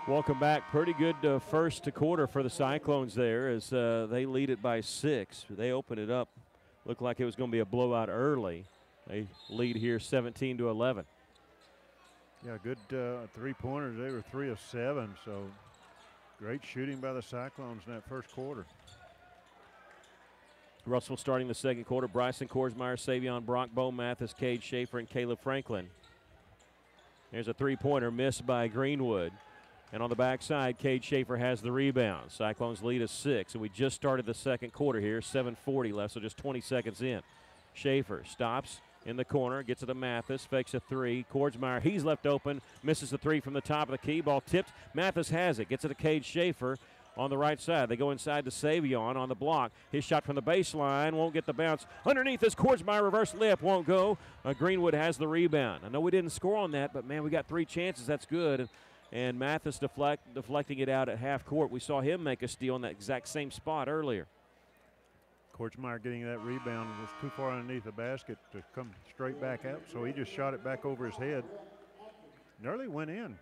Welcome back. Pretty good first quarter for the Cyclones there as they lead it by 6. They open it up. Looked like it was going to be a blowout early. They lead here 17-11. Yeah, good three-pointers. They were 3 of 7, so great shooting by the Cyclones in that first quarter. Russell starting the second quarter. Bryson Korsmeyer, Savion Brock, Bo Mathis, Cade Schaefer, and Caleb Franklin. There's a three-pointer missed by Greenwood. And on the backside, Cade Schaefer has the rebound. Cyclones lead is 6, and we just started the second quarter here. 7:40 left, so just 20 seconds in. Schaefer stops in the corner, gets it to Mathis, fakes a three. Korsmeyer, he's left open, misses the three from the top of the key. Ball tipped. Mathis has it, gets it to Cade Schaefer on the right side. They go inside to Savion on the block. His shot from the baseline won't get the bounce. Underneath is Korsmeyer, reverse layup, won't go. Greenwood has the rebound. I know we didn't score on that, but, man, we got 3 chances. That's good. And Mathis deflecting it out at half court. We saw him make a steal in that exact same spot earlier. Korsmeyer getting that rebound was too far underneath the basket to come straight back out, so he just shot it back over his head. Nearly went in.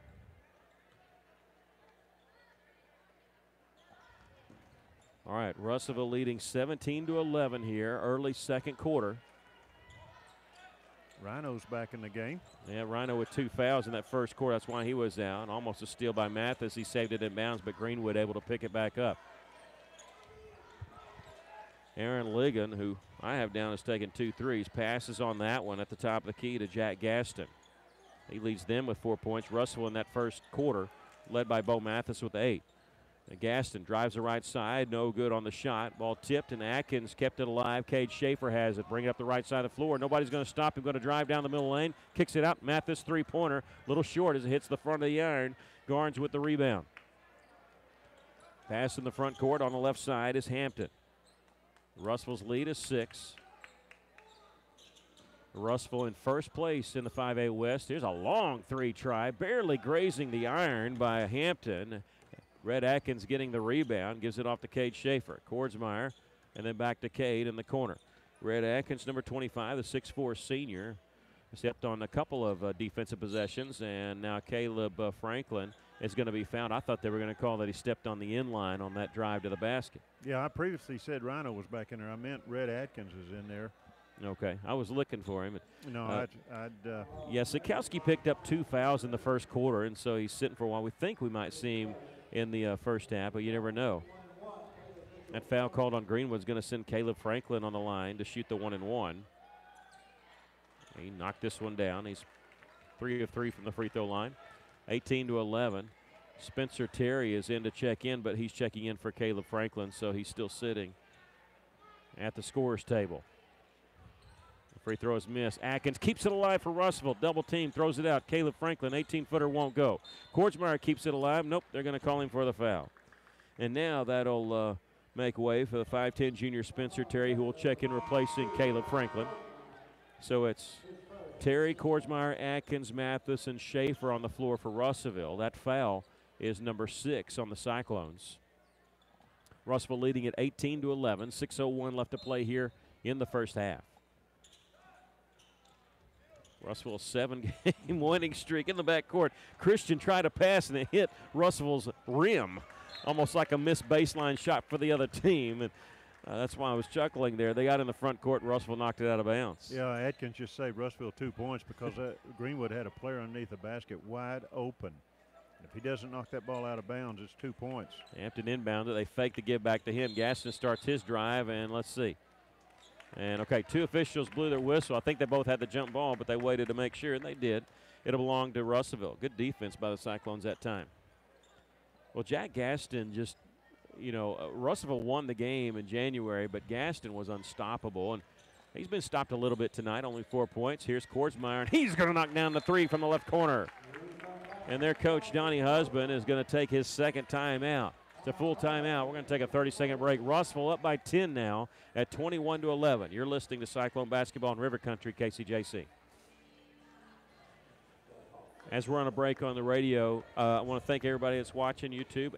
All right, Russellville leading 17-11 here, early second quarter. Rhino's back in the game. Yeah, Rhino with 2 fouls in that first quarter. That's why he was out. Almost a steal by Mathis. He saved it in bounds, but Greenwood able to pick it back up. Aaron Ligon, who I have down as taking 2 threes, passes on that one at the top of the key to Jack Gaston. He leads them with 4 points. Russell in that first quarter led by Bo Mathis with 8. Gaston drives the right side, no good on the shot. Ball tipped, and Atkins kept it alive. Cade Schaefer has it, bring it up the right side of the floor. Nobody's going to stop him, going to drive down the middle lane, kicks it out. Mathis three-pointer, a little short as it hits the front of the iron. Garnes with the rebound. Pass in the front court on the left side is Hampton. Russell's lead is 6. Russellville in first place in the 5A West. Here's a long three try, barely grazing the iron by Hampton. Red Atkins getting the rebound, gives it off to Cade Schaefer. Korsmeyer, and then back to Cade in the corner. Red Atkins, number 25, the 6'4 senior, stepped on a couple of defensive possessions, and now Caleb Franklin is going to be fouled. I thought they were going to call that he stepped on the inline on that drive to the basket. Yeah, I previously said Rhino was back in there. I meant Red Atkins is in there. Okay, I was looking for him. No, yeah, Sikowski picked up 2 fouls in the first quarter, and so he's sitting for a while. We think we might see him in the first half, but you never know. That foul called on Greenwood is going to send Caleb Franklin on the line to shoot the 1-and-1. He knocked this one down. He's 3 of 3 from the free throw line. 18-11. Spencer Terry is in to check in, but he's checking in for Caleb Franklin, so he's still sitting at the scorer's table. The free throw is missed. Atkins keeps it alive for Russellville. Double team, throws it out. Caleb Franklin, 18-footer, won't go. Korsmeyer keeps it alive. Nope, they're going to call him for the foul. And now that'll make way for the 5'10 junior Spencer Terry, who will check in replacing Caleb Franklin. So it's Terry, Korsmeyer, Atkins, Mathis, and Schaefer on the floor for Russellville. That foul is number 6 on the Cyclones. Russellville leading at 18-11. 6:01 left to play here in the first half. Russellville's 7-game winning streak in the backcourt. Christian tried to pass and it hit Russellville's rim, almost like a missed baseline shot for the other team. And that's why I was chuckling there. They got in the front court and Russellville knocked it out of bounds. Yeah, Atkins just saved Russellville 2 points because Greenwood had a player underneath the basket wide open. If he doesn't knock that ball out of bounds, it's 2 points. Hampton inbounded. They fake the give back to him. Gaston starts his drive, and let's see. And, okay, 2 officials blew their whistle. I think they both had the jump ball, but they waited to make sure, and they did. It'll belong to Russellville. Good defense by the Cyclones that time. Well, Jack Gaston just, Russellville won the game in January, but Gaston was unstoppable, and he's been stopped a little bit tonight, only 4 points. Here's Korsmeyer, and he's going to knock down the 3 from the left corner. And their coach, Donnie Husband, is going to take his second timeout. It's a full timeout. We're going to take a 30-second break. Russellville up by 10 now at 21-11. You're listening to Cyclone Basketball in River Country, KCJC. As we're on a break on the radio, I want to thank everybody that's watching YouTube.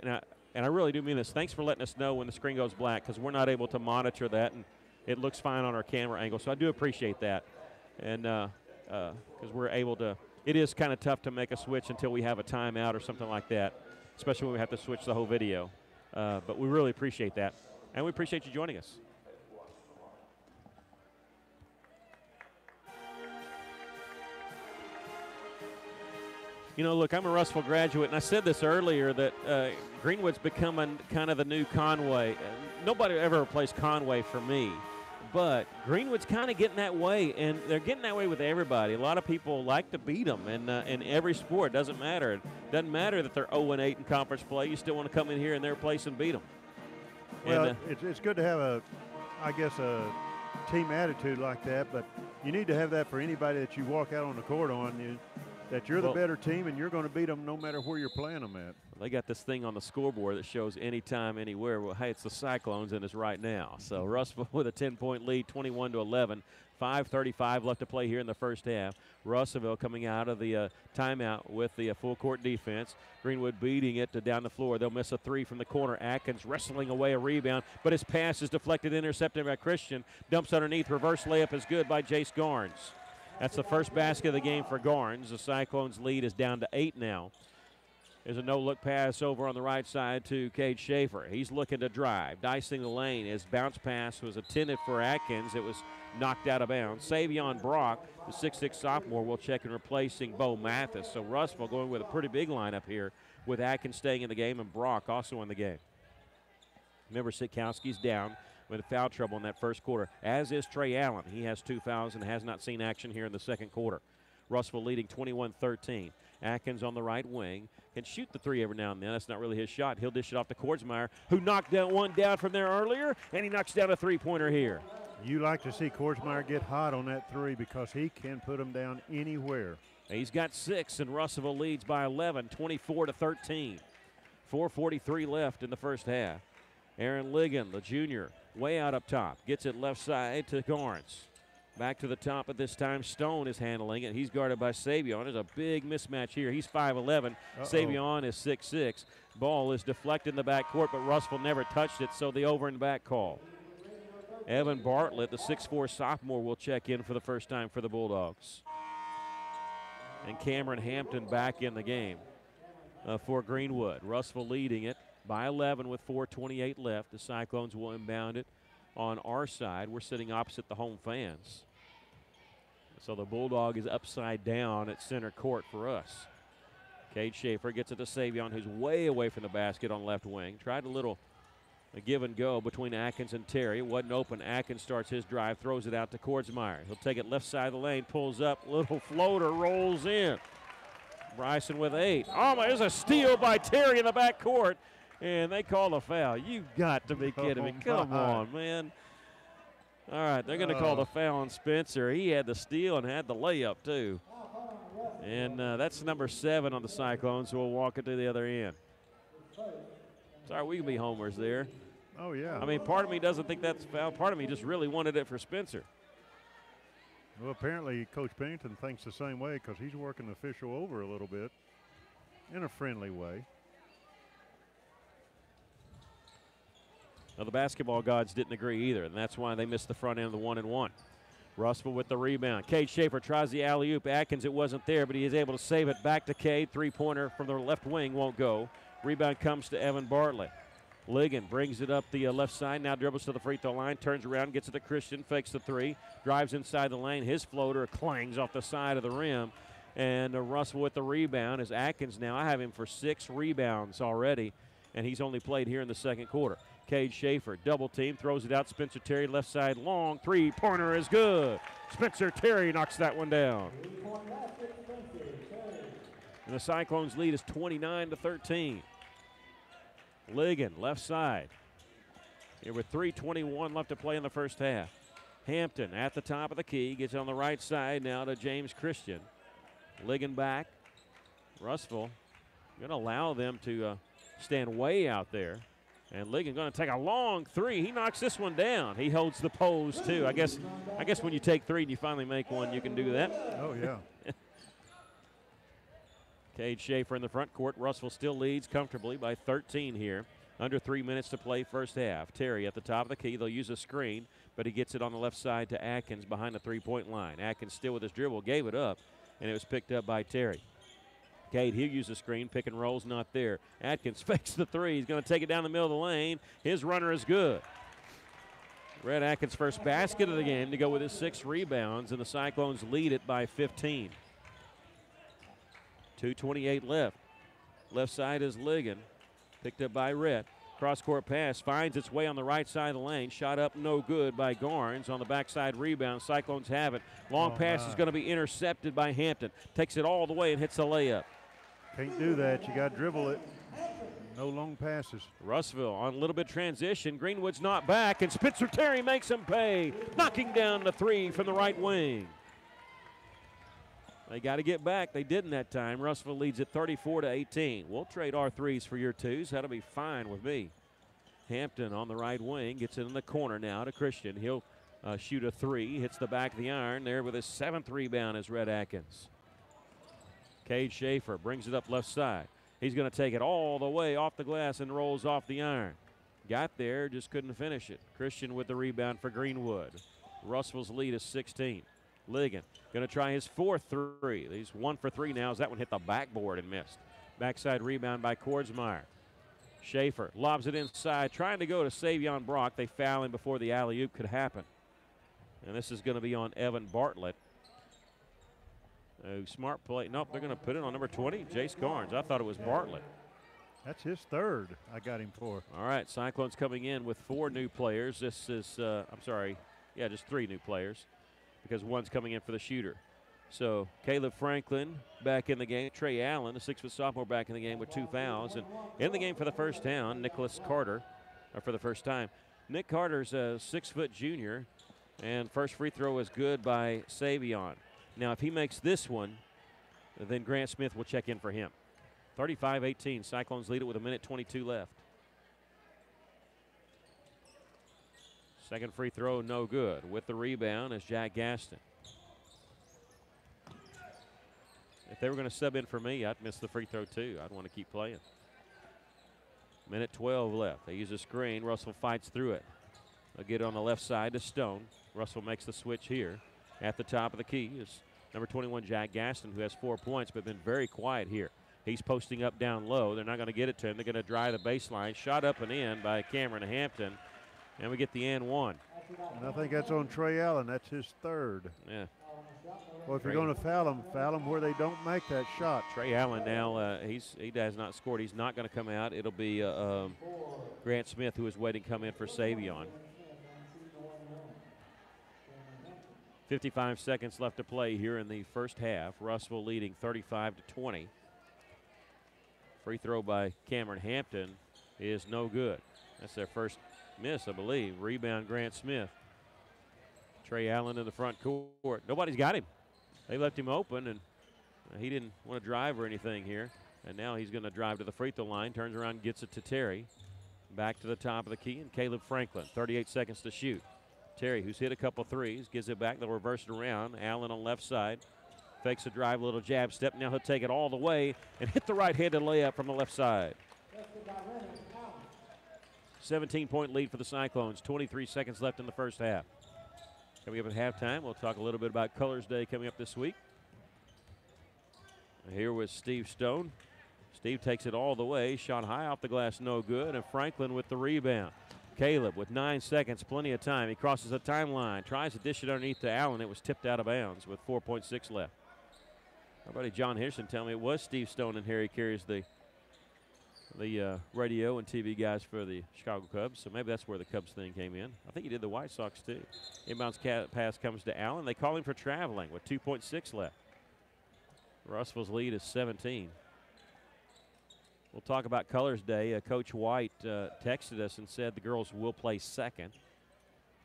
And I really do mean this. Thanks for letting us know when the screen goes black because we're not able to monitor that, and it looks fine on our camera angle. So I do appreciate that. And because we're able to. It is kind of tough to make a switch until we have a timeout or something like that, especially when we have to switch the whole video. But we really appreciate that, and we appreciate you joining us. You know, look, I'm a Russell graduate, and I said this earlier that Greenwood's becoming kind of the new Conway. Nobody ever replaced Conway for me, but Greenwood's kind of getting that way, and they're getting that way with everybody. A lot of people like to beat them in every sport. It doesn't matter. It doesn't matter that they're 0-8 in conference play. You still want to come in here in their place and beat them. Well, and, it's good to have a team attitude like that, but you need to have that for anybody that you walk out on the court on. That you're the better team and you're going to beat them no matter where you're playing them at. They got this thing on the scoreboard that shows anytime, anywhere. Well, hey, it's the Cyclones, and it's right now. So Russell with a 10-point lead, 21-11. 5:35 left to play here in the first half. Russellville coming out of the timeout with the full court defense. Greenwood beating it to down the floor. They'll miss a three from the corner. Atkins wrestling away a rebound, but his pass is deflected, intercepted by Christian. Dumps underneath. Reverse layup is good by Jace Garnes. That's the first basket of the game for Garnes. The Cyclones lead is down to 8 now. There's a no-look pass over on the right side to Cade Schaefer. He's looking to drive, dicing the lane. His bounce pass was intended for Atkins. It was knocked out of bounds. Savion Brock, the 6'6 sophomore, will check in replacing Bo Mathis. So Russell going with a pretty big lineup here with Atkins staying in the game and Brock also in the game. Remember, Sikowski's down with foul trouble in that first quarter, as is Trey Allen. He has 2 fouls and has not seen action here in the second quarter. Russell leading 21-13. Atkins on the right wing can shoot the three every now and then. That's not really his shot. He'll dish it off to Kordsmeyer, who knocked one down from there earlier, and he knocks down a three-pointer here. You like to see Kordsmeyer get hot on that three because he can put them down anywhere. He's got 6, and Russellville leads by 11, 24-13. 4:43 left in the first half. Aaron Ligon, the junior, way out up top. Gets it left side to Garnes. Back to the top at this time. Stone is handling it. He's guarded by Savion. There's a big mismatch here. He's 5'11". Savion is 6'6". Ball is deflected in the backcourt, but Russellville never touched it, so the over and back call. Evan Bartlett, the 6'4 sophomore, will check in for the first time for the Bulldogs. And Cameron Hampton back in the game for Greenwood. Russellville leading it by 11 with 4:28 left. The Cyclones will inbound it on our side. We're sitting opposite the home fans. So the Bulldog is upside down at center court for us. Cade Schaefer gets it to Savion, who's way away from the basket on left wing. Tried a give and go between Atkins and Terry. It wasn't open. Atkins starts his drive, throws it out to Kordsmeyer. He'll take it left side of the lane, pulls up, little floater, rolls in. Bryson with 8. Oh, my, there's a steal by Terry in the backcourt. And they call a foul. You've got to be kidding me. Come on, man. All right, they're going to call the foul on Spencer. He had the steal and had the layup, too. And that's number 7 on the Cyclones, who will walk it to the other end. Sorry, we can be homers there. Oh, yeah. I mean, part of me doesn't think that's a foul. Part of me just really wanted it for Spencer. Well, apparently Coach Pennington thinks the same way because he's working the official over a little bit in a friendly way. Now, the basketball gods didn't agree either, and that's why they missed the front end of the 1-and-1. Russellville with the rebound. Cade Schaefer tries the alley-oop. Atkins, it wasn't there, but he is able to save it. Back to Cade. Three-pointer from the left wing won't go. Rebound comes to Evan Bartlett. Ligon brings it up the left side. Now dribbles to the free throw line. Turns around, gets it to Christian. Fakes the three. Drives inside the lane. His floater clangs off the side of the rim. And Russell with the rebound is Atkins now. I have him for 6 rebounds already, and he's only played here in the second quarter. Cade Schaefer, double team, throws it out. Spencer Terry, left side, long three-pointer is good. Spencer Terry knocks that one down. And the Cyclones lead is 29-13. Ligon, left side. Here with 3:21 left to play in the first half. Hampton at the top of the key, gets on the right side now to James Christian. Ligon back. Russellville going to allow them to stand way out there. And Ligon going to take a long three. He knocks this one down. He holds the pose, too. I guess when you take 3 and you finally make one, you can do that. Oh, yeah. Cade Schaefer in the front court. Russellville still leads comfortably by 13 here. Under 3 minutes to play first half. Terry at the top of the key. They'll use a screen. but he gets it on the left side to Atkins behind the three-point line. Atkins still with his dribble, gave it up, and it was picked up by Terry. Cade, he'll use the screen. Pick and roll's not there. Atkins fakes the three. He's going to take it down the middle of the lane. His runner is good. Red Atkins' first basket of the game to go with his 6 rebounds, and the Cyclones lead it by 15. 2:28 left. Left side is Ligon. Picked up by Rhett. Cross-court pass finds its way on the right side of the lane. Shot up no good by Garnes on the backside rebound. Cyclones have it. Long pass is going to be intercepted by Hampton. Takes it all the way and hits a layup. Can't do that. You got to dribble it. No long passes. Russellville on a little bit of transition. Greenwood's not back, and Spencer Terry makes him pay, knocking down the 3 from the right wing. They got to get back. They didn't that time. Russellville leads at 34-18. We'll trade our 3s for your 2s. That'll be fine with me. Hampton on the right wing gets it in the corner now to Christian. He'll shoot a 3. Hits the back of the iron there with his 7th rebound is Red Atkins. Cade Schaefer brings it up left side. He's going to take it all the way off the glass and rolls off the iron. Got there, just couldn't finish it. Christian with the rebound for Greenwood. Russellville's lead is 16. Ligon going to try his 4th 3. He's 1 for 3 now as that one hit the backboard and missed. Backside rebound by Kordsmeyer. Schaefer lobs it inside, trying to go to Savion Brock. They foul him before the alley-oop could happen. And this is going to be on Evan Bartlett. Oh, smart play. Nope, they're going to put it on number 20, Jace Garnes. I thought it was Bartlett. That's his 3rd I got him for. All right, Cyclones coming in with 4 new players. This is, just 3 new players because one's coming in for the shooter. So Caleb Franklin back in the game. Trey Allen, a 6-foot sophomore, back in the game with 2 fouls. And in the game for the first down, Nicholas Carter, for the first time. Nick Carter's a 6-foot junior, and first free throw is good by Savion. Now, if he makes this one, then Grant Smith will check in for him. 35-18, Cyclones lead it with 1:22 left. Second free throw, no good. With the rebound is Jack Gaston. If they were going to sub in for me, I'd miss the free throw too. I'd want to keep playing. 1:12 left. They use a screen. Russell fights through it. They'll get it on the left side to Stone. Russell makes the switch here. At the top of the key is number 21, Jack Gaston, who has 4 points but been very quiet here. He's posting up down low. They're not going to get it to him. They're going to drive the baseline. Shot up and in by Cameron Hampton. And we get the and 1. And I think that's on Trey Allen. That's his 3rd. Yeah. Well, if you're going to foul him where they don't make that shot. Trey Allen now, he has not scored. He's not going to come out. It'll be Grant Smith, who is waiting to come in for Savion. 55 seconds left to play here in the first half. Russellville leading 35-20. Free throw by Cameron Hampton is no good. That's their first miss, I believe. Rebound, Grant Smith. Trey Allen in the front court. Nobody's got him. They left him open, and he didn't want to drive or anything here. And now he's going to drive to the free throw line, turns around and gets it to Terry. Back to the top of the key, and Caleb Franklin, 38 seconds to shoot. Terry, who's hit a couple threes, gives it back. They'll reverse it around. Allen on left side. Fakes a drive, a little jab step. Now he'll take it all the way and hit the right-handed layup from the left side. 17-point lead for the Cyclones. 23 seconds left in the first half. Coming up at halftime, we'll talk a little bit about Colors Day coming up this week. Here was Steve Stone. Steve takes it all the way. Shot high off the glass, no good. And Franklin with the rebound. Caleb with 9 seconds, plenty of time. He crosses the timeline, tries to dish it underneath to Allen. It was tipped out of bounds with 4.6 left. Our buddy John Henderson telling me it was Steve Stone and Harry carries the radio and TV guys for the Chicago Cubs. So maybe that's where the Cubs thing came in. I think he did the White Sox too. Inbounds pass comes to Allen. They call him for traveling with 2.6 left. Russellville's lead is 17. We'll talk about Colors Day. Coach White texted us and said the girls will play second.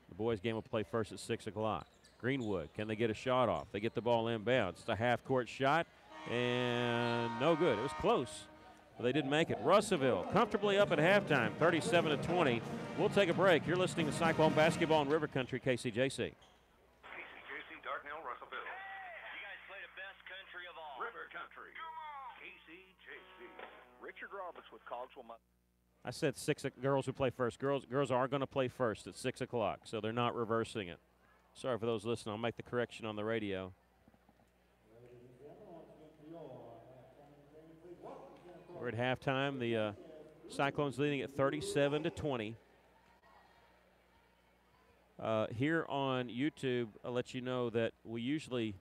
The boys' game will play first at 6 o'clock. Greenwood, can they get a shot off? They get the ball inbounds. It's a half-court shot, and no good. It was close, but they didn't make it. Russellville comfortably up at halftime, 37-20. We'll take a break. You're listening to Cyclone Basketball in River Country, KCJC. KCJC, Darknell, Russellville. You guys play the best country of all. River Country. KCJC. Richard Roberts with Cogswell. I said girls who play first. Girls are going to play first at 6 o'clock, so they're not reversing it. Sorry for those listening. I'll make the correction on the radio. We're at halftime. The Cyclones leading at 37-20. Here on YouTube, I'll let you know that we usually,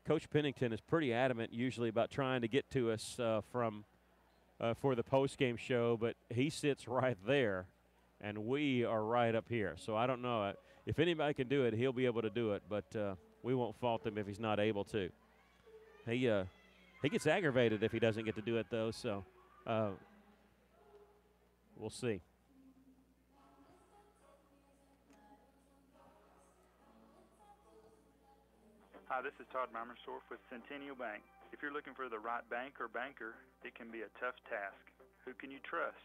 Coach Pennington is pretty adamant usually about trying to get to us for the post-game show, but he sits right there, and we are right up here. So I don't know. If anybody can do it, he'll be able to do it, but we won't fault him if he's not able to. He gets aggravated if he doesn't get to do it, though, so we'll see. Hi, this is Todd Meimersdorf with Centennial Bank. If you're looking for the right bank or banker, it can be a tough task. Who can you trust?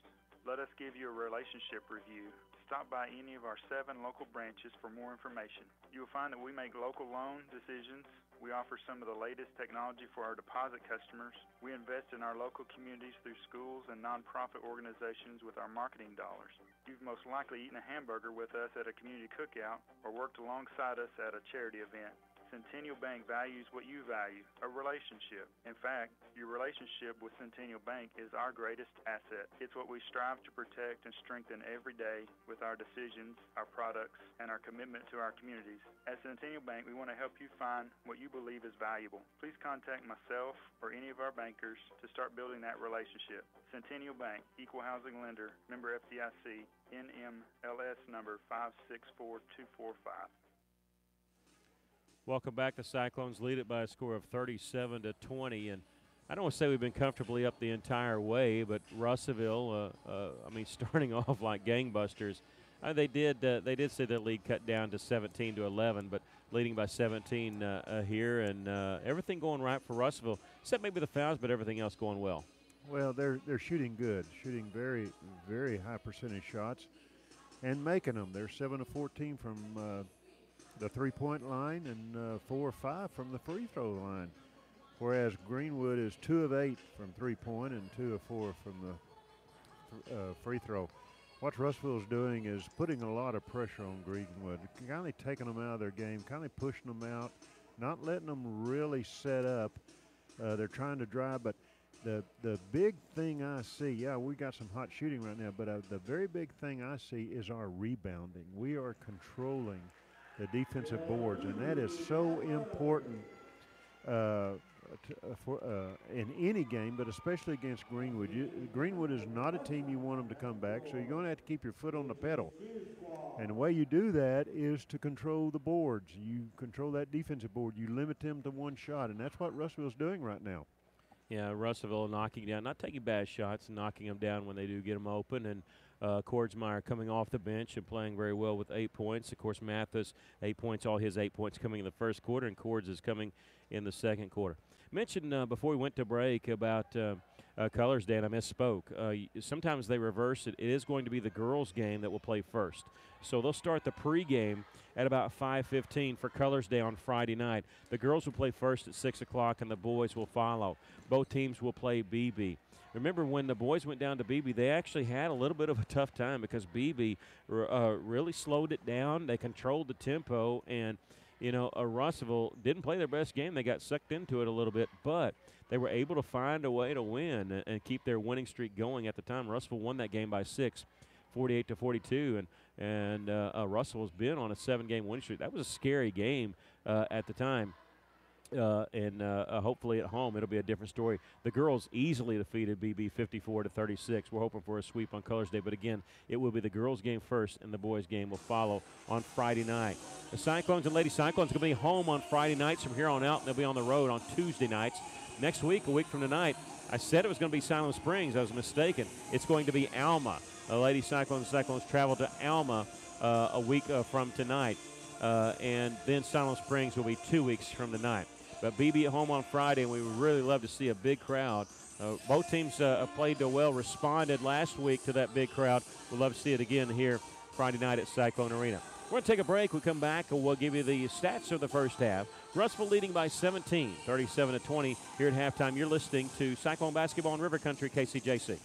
Let us give you a relationship review. Stop by any of our 7 local branches for more information. You will find that we make local loan decisions. We offer some of the latest technology for our deposit customers. We invest in our local communities through schools and nonprofit organizations with our marketing dollars. You've most likely eaten a hamburger with us at a community cookout or worked alongside us at a charity event. Centennial Bank values what you value, a relationship. In fact, your relationship with Centennial Bank is our greatest asset. It's what we strive to protect and strengthen every day with our decisions, our products, and our commitment to our communities. At Centennial Bank, we want to help you find what you believe is valuable. Please contact myself or any of our bankers to start building that relationship. Centennial Bank, Equal Housing Lender, member FDIC, NMLS number 564245. Welcome back. The Cyclones lead it by a score of 37-20, and I don't want to say we've been comfortably up the entire way, but Russellville, starting off like gangbusters. They did see their lead cut down to 17-11, but leading by 17 here, and everything going right for Russellville, except maybe the fouls, but everything else going well. Well, they're shooting good, shooting very, very high percentage shots, and making them. They're 7 of 14 from the three-point line and 4 of 5 from the free throw line, whereas Greenwood is 2 of 8 from three-point and 2 of 4 from the free throw. What Russellville's doing is putting a lot of pressure on Greenwood, kind of taking them out of their game, kind of pushing them out, not letting them really set up. They're trying to drive, but the big thing I see, yeah, we got some hot shooting right now, but the very big thing I see is our rebounding. We are controlling the defensive boards, and that is so important in any game, but especially against Greenwood. Greenwood is not a team you want them to come back, so you're going to have to keep your foot on the pedal. And the way you do that is to control the boards. You control that defensive board. You limit them to one shot, and that's what Russellville's doing right now. Yeah, Russellville knocking down, not taking bad shots, knocking them down when they do get them open, and Kordsmeyer coming off the bench and playing very well with 8 points. Of course, Mathis, 8 points, all his 8 points coming in the first quarter, and Cords is coming in the second quarter. Mentioned before we went to break about Colors Day, and I misspoke. Sometimes they reverse it. It is going to be the girls' game that will play first. So they'll start the pregame at about 5:15 for Colors Day on Friday night. The girls will play first at 6 o'clock, and the boys will follow. Both teams will play BB. Remember, when the boys went down to BB, they actually had a little bit of a tough time because BB really slowed it down. They controlled the tempo, and, Russellville didn't play their best game. They got sucked into it a little bit, but they were able to find a way to win and keep their winning streak going at the time. Russellville won that game by 6, 48-42, and Russellville's been on a 7-game winning streak. That was a scary game at the time. Hopefully at home it'll be a different story. The girls easily defeated BB 54-36. We're hoping for a sweep on Colors Day, but again, it will be the girls' game first, and the boys' game will follow on Friday night. The Cyclones and Lady Cyclones will be home on Friday nights from here on out, and they'll be on the road on Tuesday nights. Next week, a week from tonight, I said it was going to be Silent Springs. I was mistaken. It's going to be Alma. The Lady Cyclones travel to Alma a week from tonight, and then Silent Springs will be 2 weeks from tonight. But BB at home on Friday, and we would really love to see a big crowd. Both teams played well, responded last week to that big crowd. We'd love to see it again here Friday night at Cyclone Arena. We're going to take a break. We come back, and we'll give you the stats of the first half. Russellville leading by 17, 37-20 here at halftime. You're listening to Cyclone Basketball in River Country, KCJC.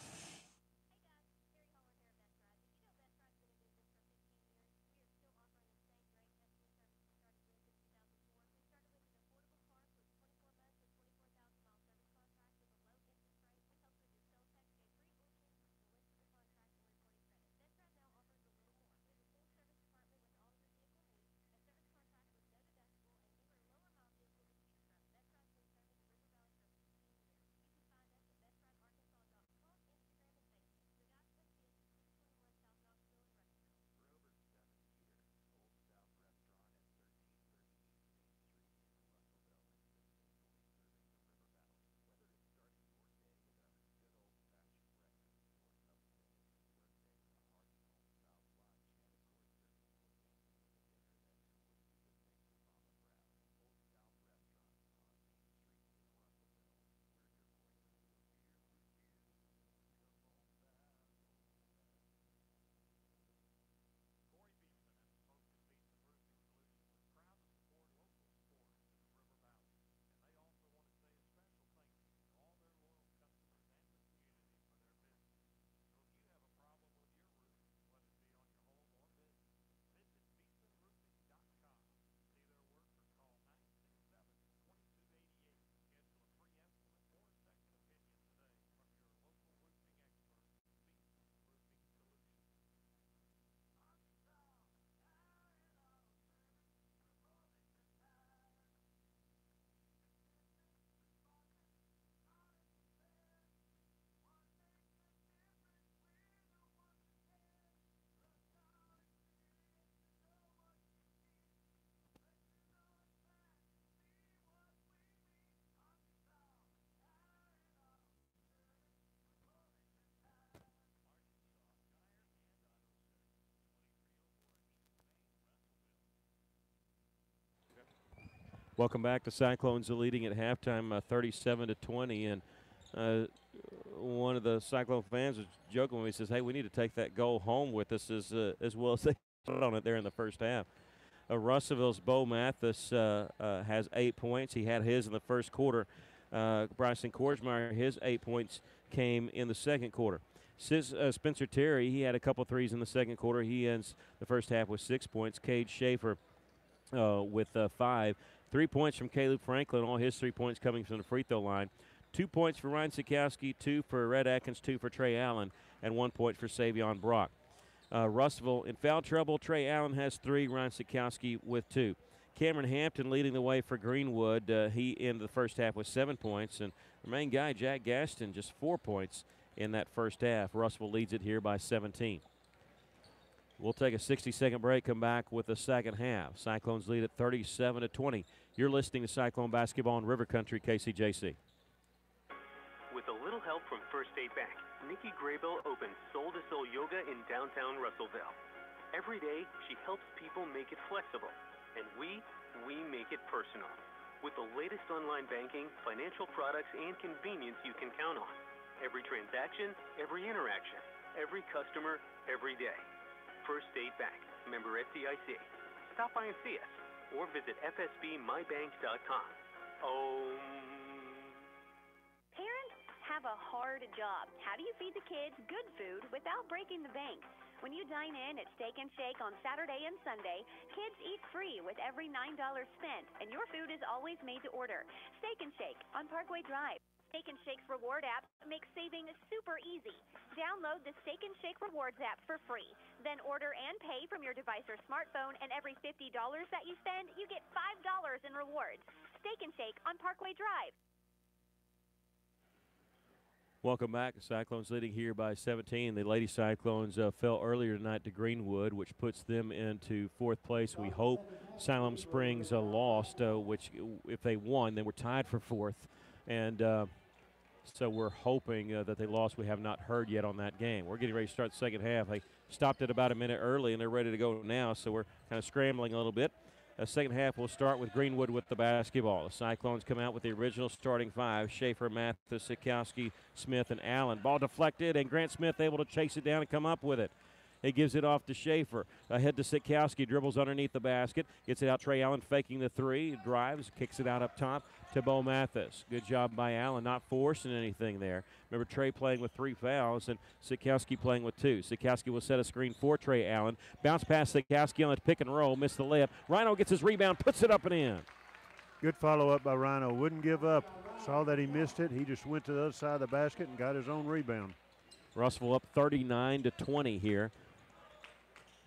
Welcome back. The Cyclones are leading at halftime 37-20. And one of the Cyclone fans was joking when he says, hey, we need to take that goal home with us as well as they put on it there in the first half. Russellville's Bo Mathis has 8 points. He had his in the first quarter. Bryson Korsmeyer, his 8 points came in the second quarter. Spencer Terry, he had a couple threes in the second quarter. He ends the first half with 6 points. Cade Schaefer with 5. 3 points from Caleb Franklin, all his 3 points coming from the free throw line. 2 points for Ryan Sikowski, 2 for Red Atkins, 2 for Trey Allen, and 1 point for Savion Brock. Russellville in foul trouble. Trey Allen has 3, Ryan Sikowski with 2. Cameron Hampton leading the way for Greenwood. He ended the first half with 7 points. And the main guy, Jack Gaston, just 4 points in that first half. Russellville leads it here by 17. We'll take a 60-second break, come back with the second half. Cyclones lead at 37-20. You're listening to Cyclone Basketball in River Country, KCJC. With a little help from First State Bank, Nikki Graybill opens Soul to Soul Yoga in downtown Russellville. Every day, she helps people make it flexible, and we make it personal. With the latest online banking, financial products, and convenience you can count on. Every transaction, every interaction, every customer, every day. First State Bank, member FDIC. Stop by and see us, or visit fsbmybank.com. Parents have a hard job. How do you feed the kids good food without breaking the bank? When you dine in at Steak and Shake on Saturday and Sunday, kids eat free with every $9 spent, and your food is always made to order. Steak and Shake on Parkway Drive. Steak and Shake's reward app makes saving super easy. Download the Steak and Shake Rewards app for free. Then order and pay from your device or smartphone, and every $50 that you spend, you get $5 in rewards. Steak and Shake on Parkway Drive. Welcome back. The Cyclones leading here by 17. The Lady Cyclones fell earlier tonight to Greenwood, which puts them into 4th place. We hope Siloam Springs lost, which if they won, then we're tied for 4th. And so we're hoping that they lost. We have not heard yet on that game. We're getting ready to start the second half. They stopped it about a minute early, and they're ready to go now, so we're kind of scrambling a little bit. The second half will start with Greenwood with the basketball. The Cyclones come out with the original starting 5, Schaefer, Mathis, Sikowski, Smith, and Allen. Ball deflected, and Grant Smith able to chase it down and come up with it. He gives it off to Schaefer. Ahead to Sikowski, dribbles underneath the basket. Gets it out, Trey Allen faking the 3. Drives, kicks it out up top to Bo Mathis. Good job by Allen, not forcing anything there. Remember, Trey playing with 3 fouls and Sikowski playing with 2. Sikowski will set a screen for Trey Allen. Bounce past Sikowski on the pick and roll. Missed the layup. Rhino gets his rebound, puts it up and in. Good follow-up by Rhino. Wouldn't give up. Saw that he missed it. He just went to the other side of the basket and got his own rebound. Russellville up 39-20 here.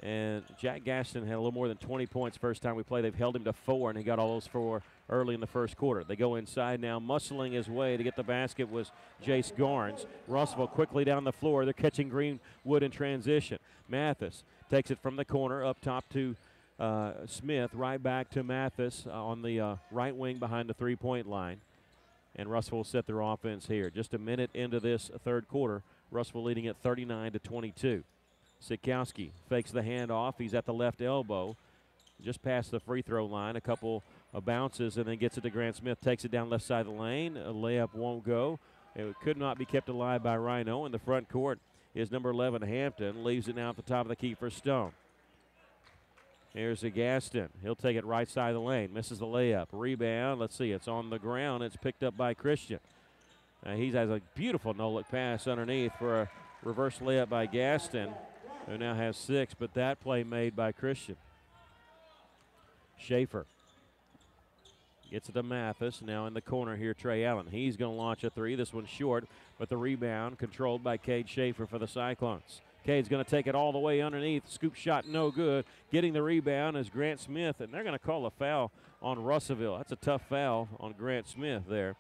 And Jack Gaston had a little more than 20 points first time we played. They've held him to 4, and he got all those 4 early in the first quarter. They go inside now. Muscling his way to get the basket was Jace Garnes. Russellville quickly down the floor. They're catching Greenwood in transition. Mathis takes it from the corner up top to Smith. Right back to Mathis on the right wing behind the three-point line. And Russellville will set their offense here. Just a minute into this third quarter, Russellville leading at 39-22. Sikowski fakes the handoff. He's at the left elbow, just past the free throw line. A couple of bounces and then gets it to Grant Smith. Takes it down left side of the lane. A layup won't go. It could not be kept alive by Rhino. In the front court is number 11, Hampton. Leaves it now at the top of the key for Stone. Here's a Gaston. He'll take it right side of the lane. Misses the layup. Rebound. Let's see. It's on the ground. It's picked up by Christian. He has a beautiful no-look pass underneath for a reverse layup by Gaston, who now has 6, but that play made by Christian. Schaefer gets it to Mathis. Now in the corner here, Trey Allen. He's going to launch a 3. This one's short, but the rebound controlled by Cade Schaefer for the Cyclones. Cade's going to take it all the way underneath. Scoop shot no good. Getting the rebound is Grant Smith, and they're going to call a foul on Russellville. That's a tough foul on Grant Smith there,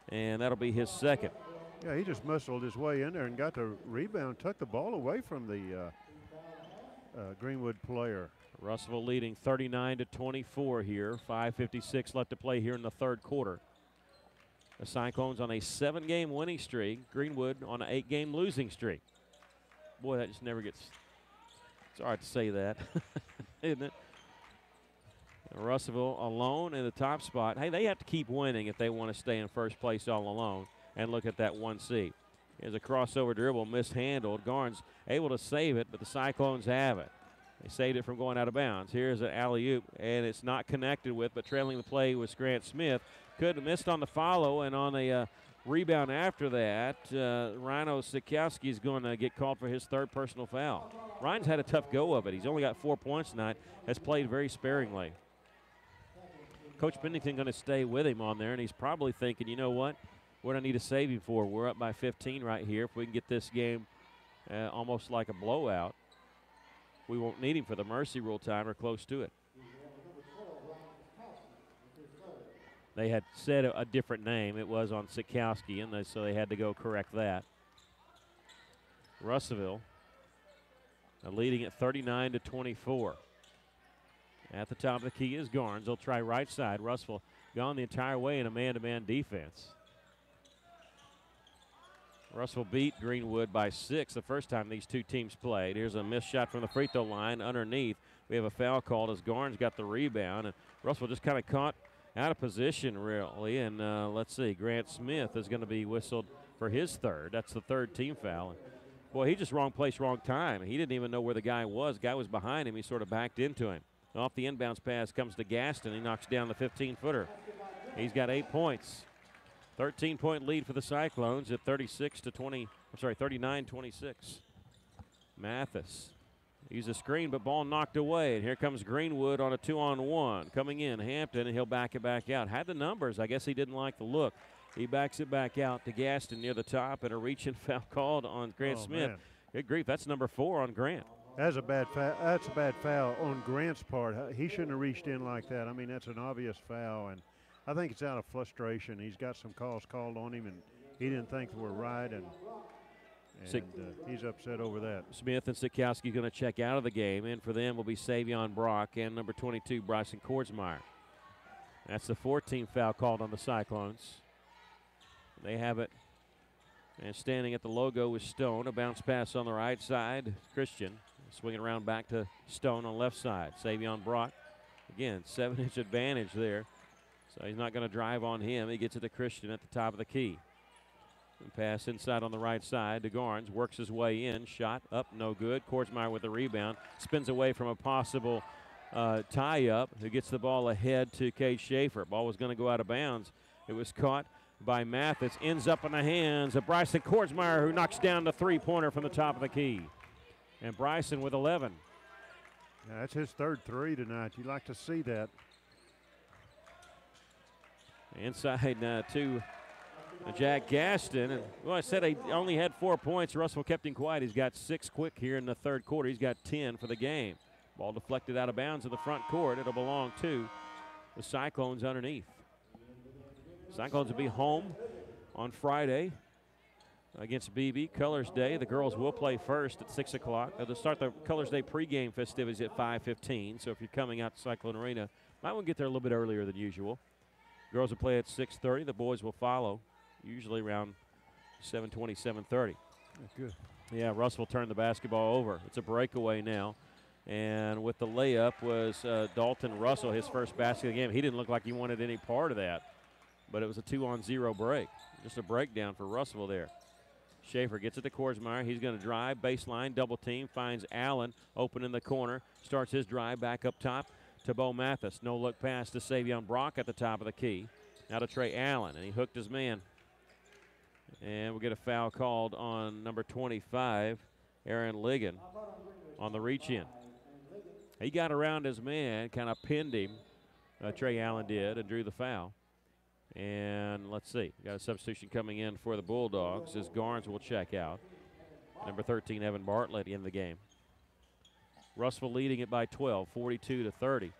and that'll be his second. Yeah, he just muscled his way in there and got the rebound, tucked the ball away from the Greenwood player. Russellville leading 39-24 here. 5:56 left to play here in the third quarter. The Cyclones on a 7-game winning streak. Greenwood on an 8-game losing streak. Boy, that just never gets, it's hard to say that, isn't it? Russellville alone in the top spot. Hey, they have to keep winning if they want to stay in first place all alone and look at that 1 seed. Here's a crossover dribble, mishandled. Garnes able to save it, but the Cyclones have it. They saved it from going out of bounds. Here's an alley-oop, and it's not connected with, but trailing the play was Grant Smith. Could have missed on the follow, and on a rebound after that, Rhino Sikowski is going to get called for his 3rd personal foul. Ryan's had a tough go of it. He's only got 4 points tonight, has played very sparingly. Coach Bennington going to stay with him on there, and he's probably thinking, you know what do I need to save him for? We're up by 15 right here. If we can get this game almost like a blowout, we won't need him for the mercy rule time or close to it. They had said a different name. It was on Sikowski, and so they had to go correct that. Russellville leading at 39-24. At the top of the key is Garnes. They'll try right side. Russellville gone the entire way in a man-to-man defense. Russellville beat Greenwood by 6 the first time these two teams played. Here's a missed shot from the free throw line underneath. We have a foul called as Garnes got the rebound, and Russellville just kind of caught out of position, really. And let's see, Grant Smith is going to be whistled for his 3rd. That's the 3rd team foul. And boy, he just wrong place, wrong time. He didn't even know where the guy was. Guy was behind him. He sort of backed into him. Off the inbounds pass comes to Gaston. He knocks down the 15-footer. He's got 8 points. 13-point lead for the Cyclones at 39-26. Mathis. He's a screen, but ball knocked away. And here comes Greenwood on a 2-on-1. Coming in, Hampton, and he'll back it back out. Had the numbers. I guess he didn't like the look. He backs it back out to Gaston near the top, and a reach-in foul called on Grant Smith. Man. Good grief, that's number 4 on Grant. That's a bad foul on Grant's part. He shouldn't have reached in like that. I mean, that's an obvious foul, and I think it's out of frustration. He's got some calls called on him, and he didn't think they were right, and he's upset over that. Smith and Sikowski going to check out of the game. In for them will be Savion Brock and number 22, Bryson Kordsmeyer. That's the 14th foul called on the Cyclones. They have it. And standing at the logo is Stone. A bounce pass on the right side. Christian swinging around back to Stone on left side. Savion Brock. Again, 7-inch advantage there. So he's not going to drive on him. He gets it to Christian at the top of the key. And pass inside on the right side to Garnes. Works his way in. Shot up, no good. Kordsmeyer with the rebound. Spins away from a possible tie-up. Who gets the ball ahead to Cade Schaefer. Ball was going to go out of bounds. It was caught by Mathis. Ends up in the hands of Bryson Kordsmeyer, who knocks down the 3-pointer from the top of the key. And Bryson with 11. Yeah, that's his 3rd 3 tonight. You like to see that. Inside to Jack Gaston. And well, I said he only had 4 points. Russell kept him quiet. He's got 6 quick here in the 3rd quarter. He's got 10 for the game. Ball deflected out of bounds in the front court. It'll belong to the Cyclones underneath. Cyclones will be home on Friday against BB. Colors Day. The girls will play first at 6 o'clock. They'll start the Colors Day pregame festivities at 5:15. So if you're coming out to Cyclone Arena, might want to get there a little bit earlier than usual. Girls will play at 6:30. The boys will follow, usually around 7:20, 7:30. Good. Yeah, Russ will turn the basketball over. It's a breakaway now. And with the layup was Dalton Russell, his first basket of the game. He didn't look like he wanted any part of that, but it was a 2-on-0 break. Just a breakdown for Russell there. Schaefer gets it to Kordsmeyer. He's going to drive, baseline, double team, finds Allen open in the corner, starts his drive back up top to Bo Mathis. No look pass to Savion Brock at the top of the key. Now to Trey Allen, and he hooked his man. And we'll get a foul called on number 25, Aaron Ligon, on the reach-in. He got around his man, kind of pinned him, Trey Allen did, and drew the foul. And let's see, got a substitution coming in for the Bulldogs as Garnes will check out. Number 13, Evan Bartlett, in the game. Russell leading it by 12, 42-30. You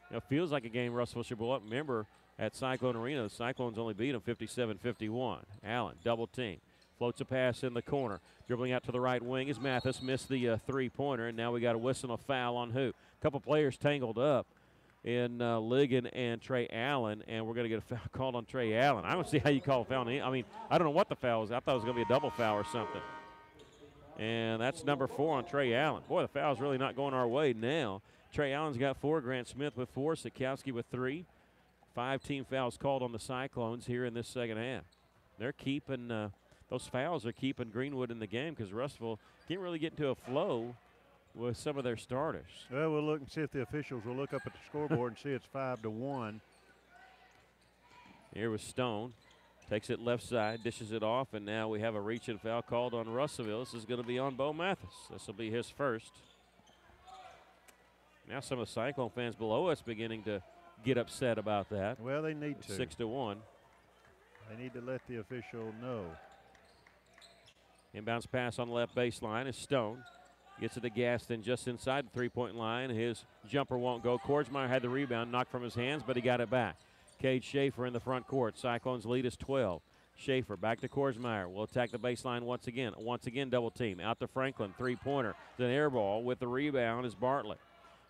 know, feels like a game Russell should blow up. Remember, at Cyclone Arena, the Cyclones only beat them 57-51. Allen, double team. Floats a pass in the corner. Dribbling out to the right wing as Mathis missed the three-pointer, and now we got a whistle and a foul on who? A couple players tangled up in Ligon and Trey Allen, and we're going to get a foul called on Trey Allen. I don't see how you call a foul on him. I mean, I don't know what the foul was. I thought it was going to be a double foul or something. And that's number 4 on Trey Allen. Boy, the foul's really not going our way now. Trey Allen's got 4. Grant Smith with 4. Sikowski with 3. 5 team fouls called on the Cyclones here in this second half. They're keeping, those fouls are keeping Greenwood in the game because Russellville can't really get into a flow with some of their starters. Well, we'll look and see if the officials will look up at the scoreboard and see it's 5-1. Here was Stone. Takes it left side, dishes it off, and now we have a reach and foul called on Russellville. This is going to be on Bo Mathis. This will be his first. Now some of the Cyclone fans below us beginning to get upset about that. Well, they need to. 6-1. They need to let the official know. Inbounds pass on the left baseline is Stone. Gets it to Gaston just inside the three-point line. His jumper won't go. Kordsmeyer had the rebound, knocked from his hands, but he got it back. Cade Schaefer in the front court. Cyclones lead is 12. Schaefer back to Kordsmeyer. Will attack the baseline once again. Once again, double team. Out to Franklin. Three-pointer. It's an air ball with the rebound is Bartlett.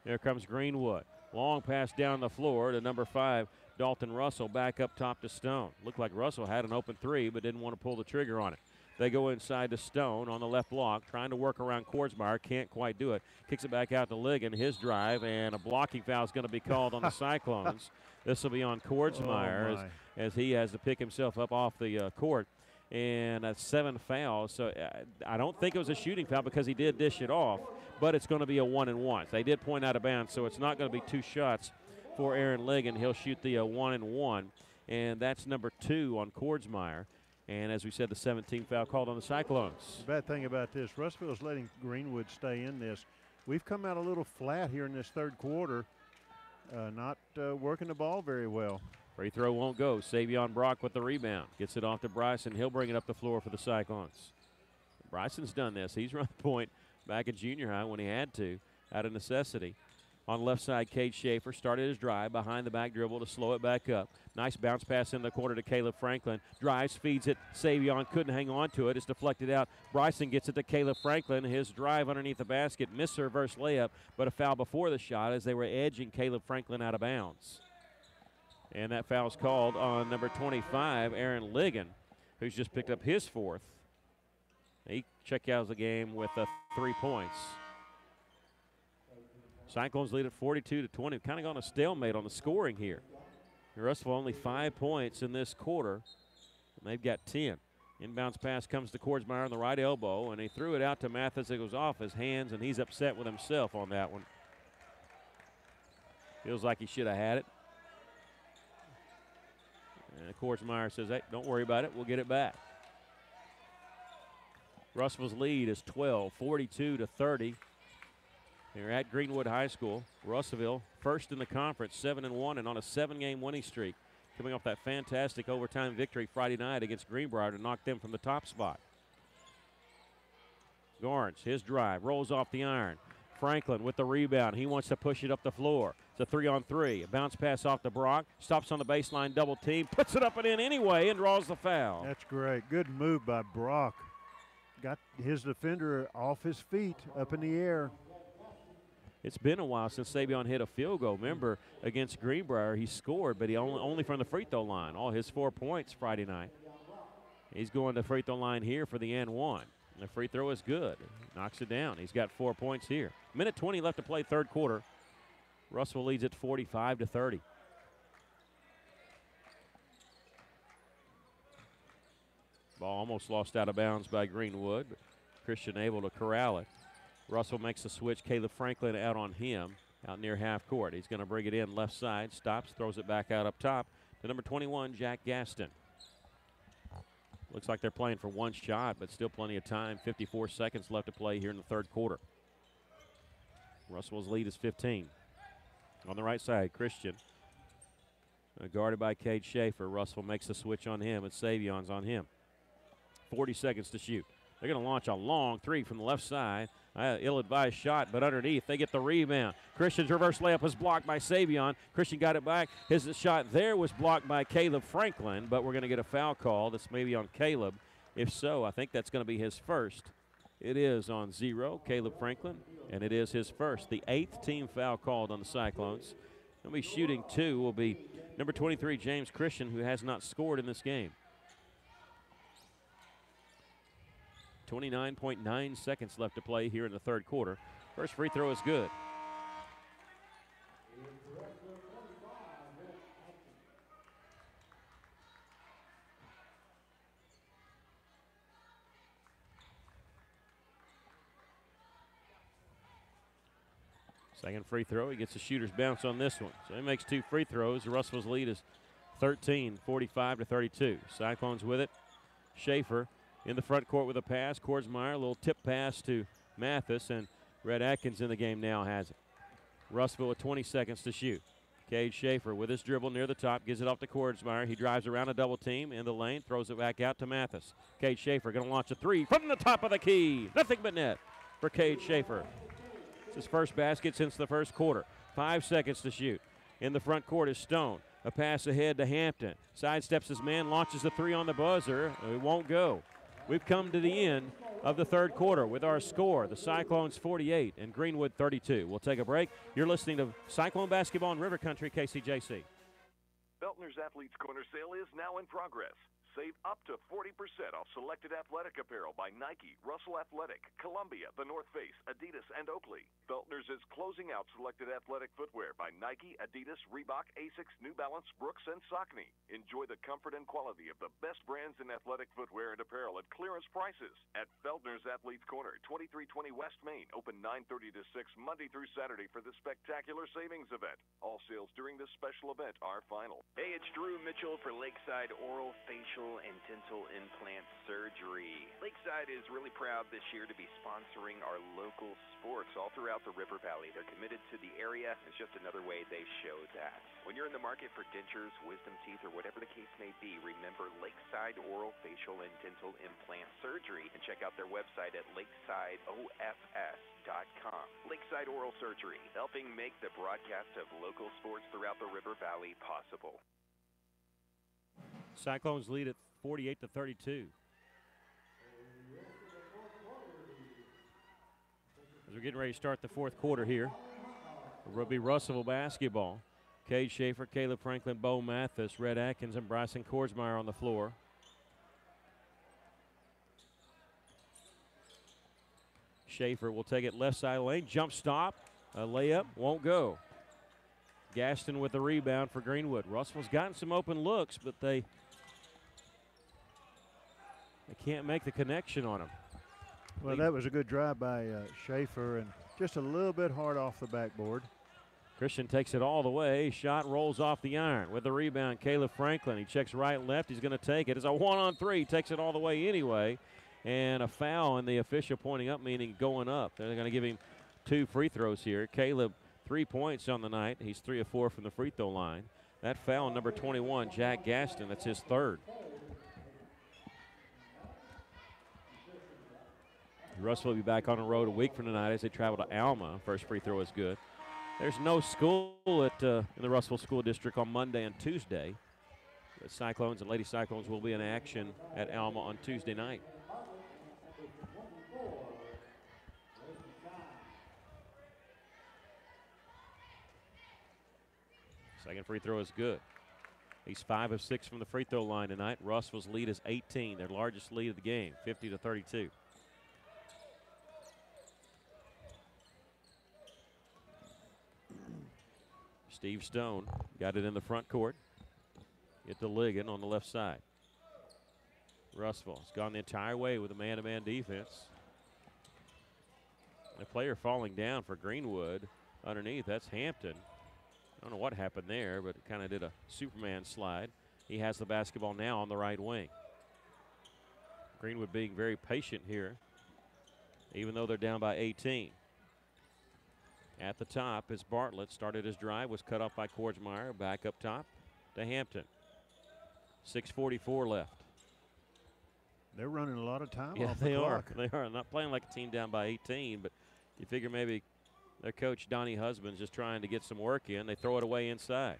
There comes Greenwood. Long pass down the floor to number 5, Dalton Russell, back up top to Stone. Looked like Russell had an open 3, but didn't want to pull the trigger on it. They go inside to Stone on the left block, trying to work around Kordsmeyer. Can't quite do it. Kicks it back out to Ligon. His drive, and a blocking foul is going to be called on the Cyclones. This will be on Kordsmeyer as he has to pick himself up off the court. And 7 fouls. So I don't think it was a shooting foul because he did dish it off, but it's going to be a 1-and-1. They did point out of bounds, so it's not going to be 2 shots for Aaron Ligon. He'll shoot the 1-and-1, and that's number 2 on Kordsmeyer. And as we said, the 17th foul called on the Cyclones. The bad thing about this, Russellville's letting Greenwood stay in this. We've come out a little flat here in this third quarter, not working the ball very well. Free throw won't go. Savion Brock with the rebound. Gets it off to Bryson. He'll bring it up the floor for the Cyclones. Bryson's done this. He's run the point back in junior high when he had to, out of necessity. On left side, Cade Schaefer started his drive behind the back dribble to slow it back up. Nice bounce pass in the corner to Caleb Franklin. Drives, feeds it. Savion couldn't hang on to it. It's deflected out. Bryson gets it to Caleb Franklin. His drive underneath the basket. Missed the reverse layup, but a foul before the shot as they were edging Caleb Franklin out of bounds. And that foul's called on number 25, Aaron Ligon, who's just picked up his 4th. He checked out of the game with 3 points. Cyclones lead at 42-20. Kind of gone a stalemate on the scoring here. Russellville only 5 points in this quarter, and they've got 10. Inbounds pass comes to Kordsmeyer on the right elbow, and he threw it out to Mathis. It goes off his hands, and he's upset with himself on that one. Feels like he should have had it. And Kordsmeyer says, hey, don't worry about it. We'll get it back. Russellville's lead is 12, 42-30. They're at Greenwood High School. Russellville first in the conference, 7-1, and on a 7-game winning streak, coming off that fantastic overtime victory Friday night against Greenbrier to knock them from the top spot. Garnes, his drive, rolls off the iron. Franklin with the rebound. He wants to push it up the floor. It's a 3-on-3. A bounce pass off to Brock. Stops on the baseline, double team. Puts it up and in anyway and draws the foul. That's great. Good move by Brock. Got his defender off his feet, up in the air. It's been a while since Savion hit a field goal. Remember, against Greenbrier, he scored, but he only from the free throw line. All his 4 points Friday night. He's going to the free throw line here for the and-1. The free throw is good. Knocks it down. He's got 4 points here. Minute 20 left to play, third quarter. Russell leads at 45-30. Ball almost lost out of bounds by Greenwood, but Christian able to corral it. Russell makes the switch. Caleb Franklin out on him, out near half court. He's going to bring it in left side, stops, throws it back out up top to number 21, Jack Gaston. Looks like they're playing for 1 shot, but still plenty of time. 54 seconds left to play here in the third quarter. Russell's lead is 15. On the right side, Christian. Guarded by Cade Schaefer. Russell makes the switch on him, and Savion's on him. 40 seconds to shoot. They're going to launch a long 3 from the left side. Ill-advised shot, but underneath, they get the rebound. Christian's reverse layup was blocked by Savion. Christian got it back. His shot there was blocked by Caleb Franklin, but we're going to get a foul call. That's maybe on Caleb. If so, I think that's going to be his first. It is on 0, Caleb Franklin, and it is his first. The 8th team foul called on the Cyclones. He'll be shooting 2 will be number 23, James Christian, who has not scored in this game. 29.9 seconds left to play here in the third quarter. First free throw is good. Second free throw. He gets a shooter's bounce on this one. So he makes 2 free throws. Russell's lead is 13, 45-32. Cyclones with it. Schaefer in the front court with a pass. Kordsmeyer, a little tip pass to Mathis, and Red Atkins in the game now has it. Russell with 20 seconds to shoot. Cade Schaefer with his dribble near the top, gives it off to Kordsmeyer. He drives around a double team in the lane, throws it back out to Mathis. Cade Schaefer going to launch a 3 from the top of the key. Nothing but net for Cade Schaefer. It's his first basket since the first quarter. 5 seconds to shoot. In the front court is Stone. A pass ahead to Hampton. Sidesteps his man, launches the 3 on the buzzer. It won't go. We've come to the end of the third quarter with our score, the Cyclones 48 and Greenwood 32. We'll take a break. You're listening to Cyclone Basketball in River Country, KCJC. Beltner's Athletes Corner sale is now in progress. Save up to 40% off selected athletic apparel by Nike, Russell Athletic, Columbia, The North Face, Adidas, and Oakley. Beltner's is closing out selected athletic footwear by Nike, Adidas, Reebok, Asics, New Balance, Brooks, and Saucony. Enjoy the comfort and quality of the best brands in athletic footwear and apparel at clearance prices at Beltner's Athletes Corner, 2320 West Main, open 9:30 to 6 Monday through Saturday for the spectacular savings event. All sales during this special event are final. Hey, it's Drew Mitchell for Lakeside Oral, Facial, and Dental Implant Surgery. Lakeside is really proud this year to be sponsoring our local sports all throughout the River Valley. They're committed to the area. It's just another way they show that. When you're in the market for dentures, wisdom teeth, or whatever the case may be, remember Lakeside Oral, Facial, and Dental Implant Surgery, and check out their website at lakesideofs.com. Lakeside Oral Surgery, helping make the broadcast of local sports throughout the River Valley possible. Cyclones lead at 48-32. As we're getting ready to start the fourth quarter here, it will be Russellville basketball. Cade Schaefer, Caleb Franklin, Bo Mathis, Red Atkins, and Bryson Kordsmeyer on the floor. Schaefer will take it left side lane, jump stop, a layup, won't go. Gaston with the rebound for Greenwood. Russellville's gotten some open looks, but they can't make the connection on him. Well, that was a good drive by Schaefer, and just a little bit hard off the backboard. Christian takes it all the way. Shot rolls off the iron. With the rebound, Caleb Franklin. He checks right and left. He's going to take it. It's a 1-on-3. Takes it all the way anyway. And a foul, and the official pointing up, meaning going up. They're going to give him 2 free throws here. Caleb, 3 points on the night. He's 3 of 4 from the free throw line. That foul, number 21, Jack Gaston. That's his 3rd. Russell will be back on the road a week from tonight as they travel to Alma. First free throw is good. There's no school in the Russellville School District on Monday and Tuesday. The Cyclones and Lady Cyclones will be in action at Alma on Tuesday night. Second free throw is good. He's 5 of 6 from the free throw line tonight. Russellville's lead is 18, their largest lead of the game, 50-32. Steve Stone got it in the front court. Get to Ligon on the left side. Russellville's gone the entire way with a man-to-man defense. A player falling down for Greenwood underneath. That's Hampton. I don't know what happened there, but it kind of did a Superman slide. He has the basketball now on the right wing. Greenwood being very patient here, even though they're down by 18. At the top is Bartlett. Started his drive, was cut off by Kordsmeyer. Back up top to Hampton. 6:44 left. They're running a lot of time Yeah, off the they clock. are. They are not playing like a team down by 18, but you figure maybe their coach, Donnie Husband's just trying to get some work in. They throw it away inside.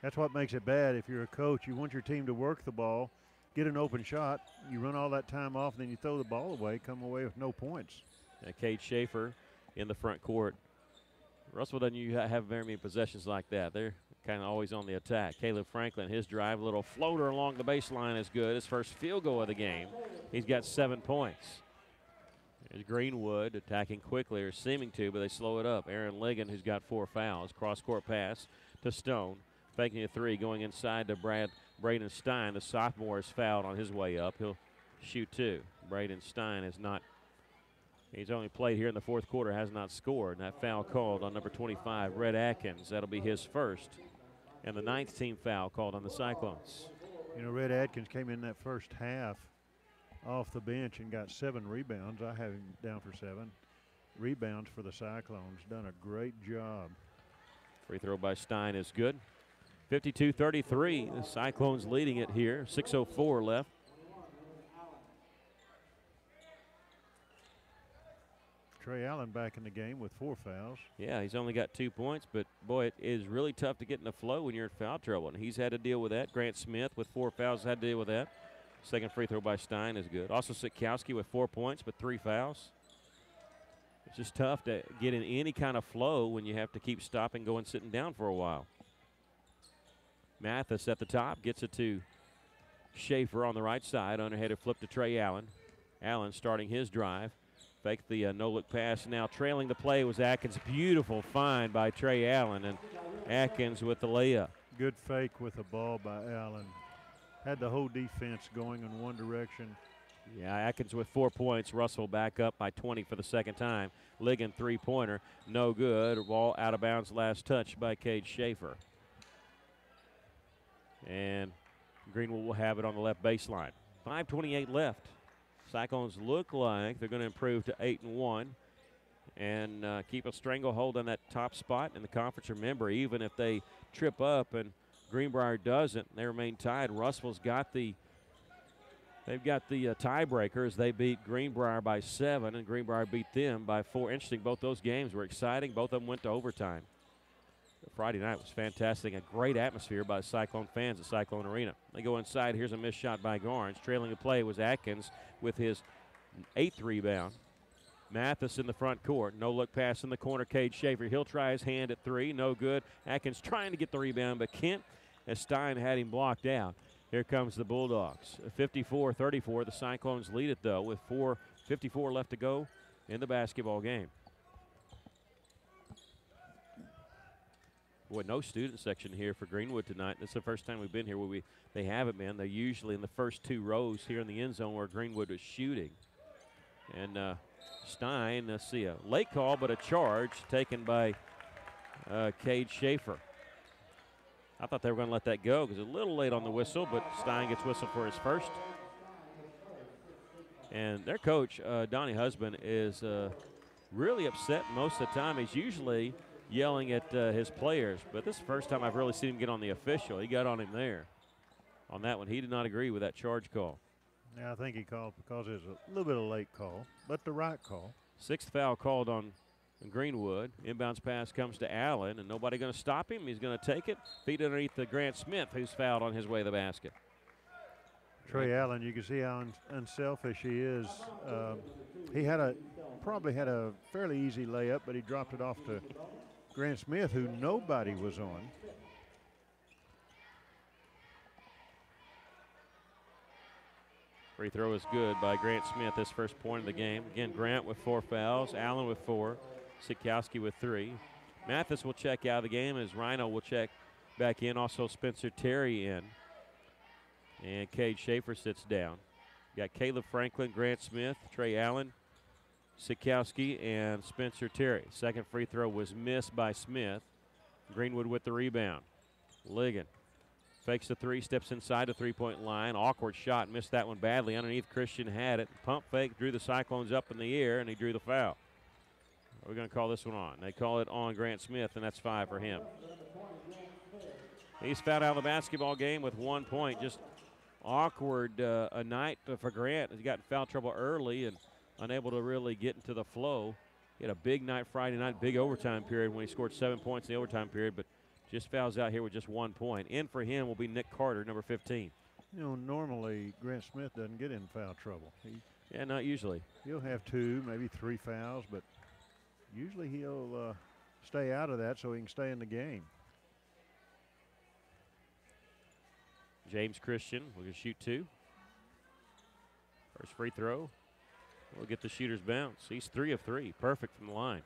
That's what makes it bad. If you're a coach, you want your team to work the ball, get an open shot. You run all that time off, and then you throw the ball away, come away with no points. Cade Schaefer in the front court. Russell doesn't have very many possessions like that. They're kind of always on the attack. Caleb Franklin, his drive, a little floater along the baseline is good. His first field goal of the game. He's got 7 points. There's Greenwood attacking quickly, or seeming to, but they slow it up. Aaron Ligon, who's got 4 fouls. Cross-court pass to Stone. Faking a 3, going inside to Braden Stein. The sophomore is fouled on his way up. He'll shoot 2. Braden Stein has not He's only played here in the fourth quarter, has not scored. And that foul called on number 25, Red Atkins. That'll be his first. And the 9th team foul called on the Cyclones. You know, Red Atkins came in that first half off the bench and got 7 rebounds. I have him down for 7 rebounds for the Cyclones. Done a great job. Free throw by Stein is good. 52-33. The Cyclones leading it here. 6:04 left. Trey Allen back in the game with 4 fouls. Yeah, he's only got 2 points, but boy, it is really tough to get in the flow when you're in foul trouble. And he's had to deal with that. Grant Smith with 4 fouls had to deal with that. Second free throw by Stein is good. Also Sikowski with 4 points, but 3 fouls. It's just tough to get in any kind of flow when you have to keep stopping, going, sitting down for a while. Mathis at the top gets it to Schaefer on the right side. Underhanded flip to Trey Allen. Allen starting his drive. Faked the no-look pass. Now trailing the play was Atkins. Beautiful find by Trey Allen, and Atkins with the layup. Good fake with the ball by Allen. Had the whole defense going in one direction. Yeah, Atkins with 4 points. Russell back up by 20 for the second time. Ligon three-pointer, no good. Ball out of bounds, last touch by Cade Schaefer. And Greenwood will have it on the left baseline. 5:28 left. Cyclones look like they're going to improve to 8-1 and keep a stranglehold on that top spot in the conference. Remember, even if they trip up and Greenbrier doesn't, they remain tied. Russell's got the tiebreaker as they beat Greenbrier by 7, and Greenbrier beat them by 4. Interesting, both those games were exciting. Both of them went to overtime. Friday night was fantastic. A great atmosphere by Cyclone fans at Cyclone Arena. They go inside. Here's a missed shot by Garnes. Trailing the play was Atkins with his 8th rebound. Mathis in the front court. No look pass in the corner. Cade Schaefer. He'll try his hand at 3. No good. Atkins trying to get the rebound, but Kent, as Stein had him blocked out. Here comes the Bulldogs. 54-34. The Cyclones lead it, though, with 4:54 left to go in the basketball game. Boy, no student section here for Greenwood tonight. This is the first time we've been here where they haven't been. They're usually in the first 2 rows here in the end zone where Greenwood was shooting. And Stein, let's see, a late call, but a charge taken by Cade Schaefer. I thought they were going to let that go because it's a little late on the whistle, but Stein gets whistled for his first. And their coach, Donnie Husband, is really upset most of the time. He's usually yelling at his players, but this is the first time I've really seen him get on the official. He got on him there. On that one, he did not agree with that charge call. Yeah, I think he called because it was a little bit of a late call, but the right call. 6th foul called on Greenwood. Inbounds pass comes to Allen, and nobody going to stop him. He's going to take it. Feet underneath the Grant Smith, who's fouled on his way to the basket. Trey Allen, you can see how unselfish he is. He probably had a fairly easy layup, but he dropped it off to Grant Smith, who nobody was on. Free throw is good by Grant Smith, his first point of the game. Again, Grant with 4 fouls, Allen with 4, Sikowski with 3. Mathis will check out of the game as Rhino will check back in. Also Spencer Terry in. And Cade Schaefer sits down. You got Caleb Franklin, Grant Smith, Trey Allen, Sikowski, and Spencer Terry. Second free throw was missed by Smith. Greenwood with the rebound. Ligon fakes the 3, steps inside the 3-point line. Awkward shot, missed that one badly. Underneath, Christian had it. Pump fake, drew the Cyclones up in the air, and he drew the foul. We're going to call this one on. They call it on Grant Smith, and that's 5 for him. He's fouled out of the basketball game with 1 point. Just awkward a night for Grant. He got in foul trouble early and unable to really get into the flow. He had a big night Friday night, big overtime period when he scored 7 points in the overtime period, but just fouls out here with just 1 point. In for him will be Nick Carter, number 15. You know, normally Grant Smith doesn't get in foul trouble. Yeah, not usually. He'll have 2, maybe 3 fouls, but usually he'll stay out of that so he can stay in the game. James Christian will just shoot 2. First free throw. We'll get the shooter's bounce. He's 3 of 3. Perfect from the line.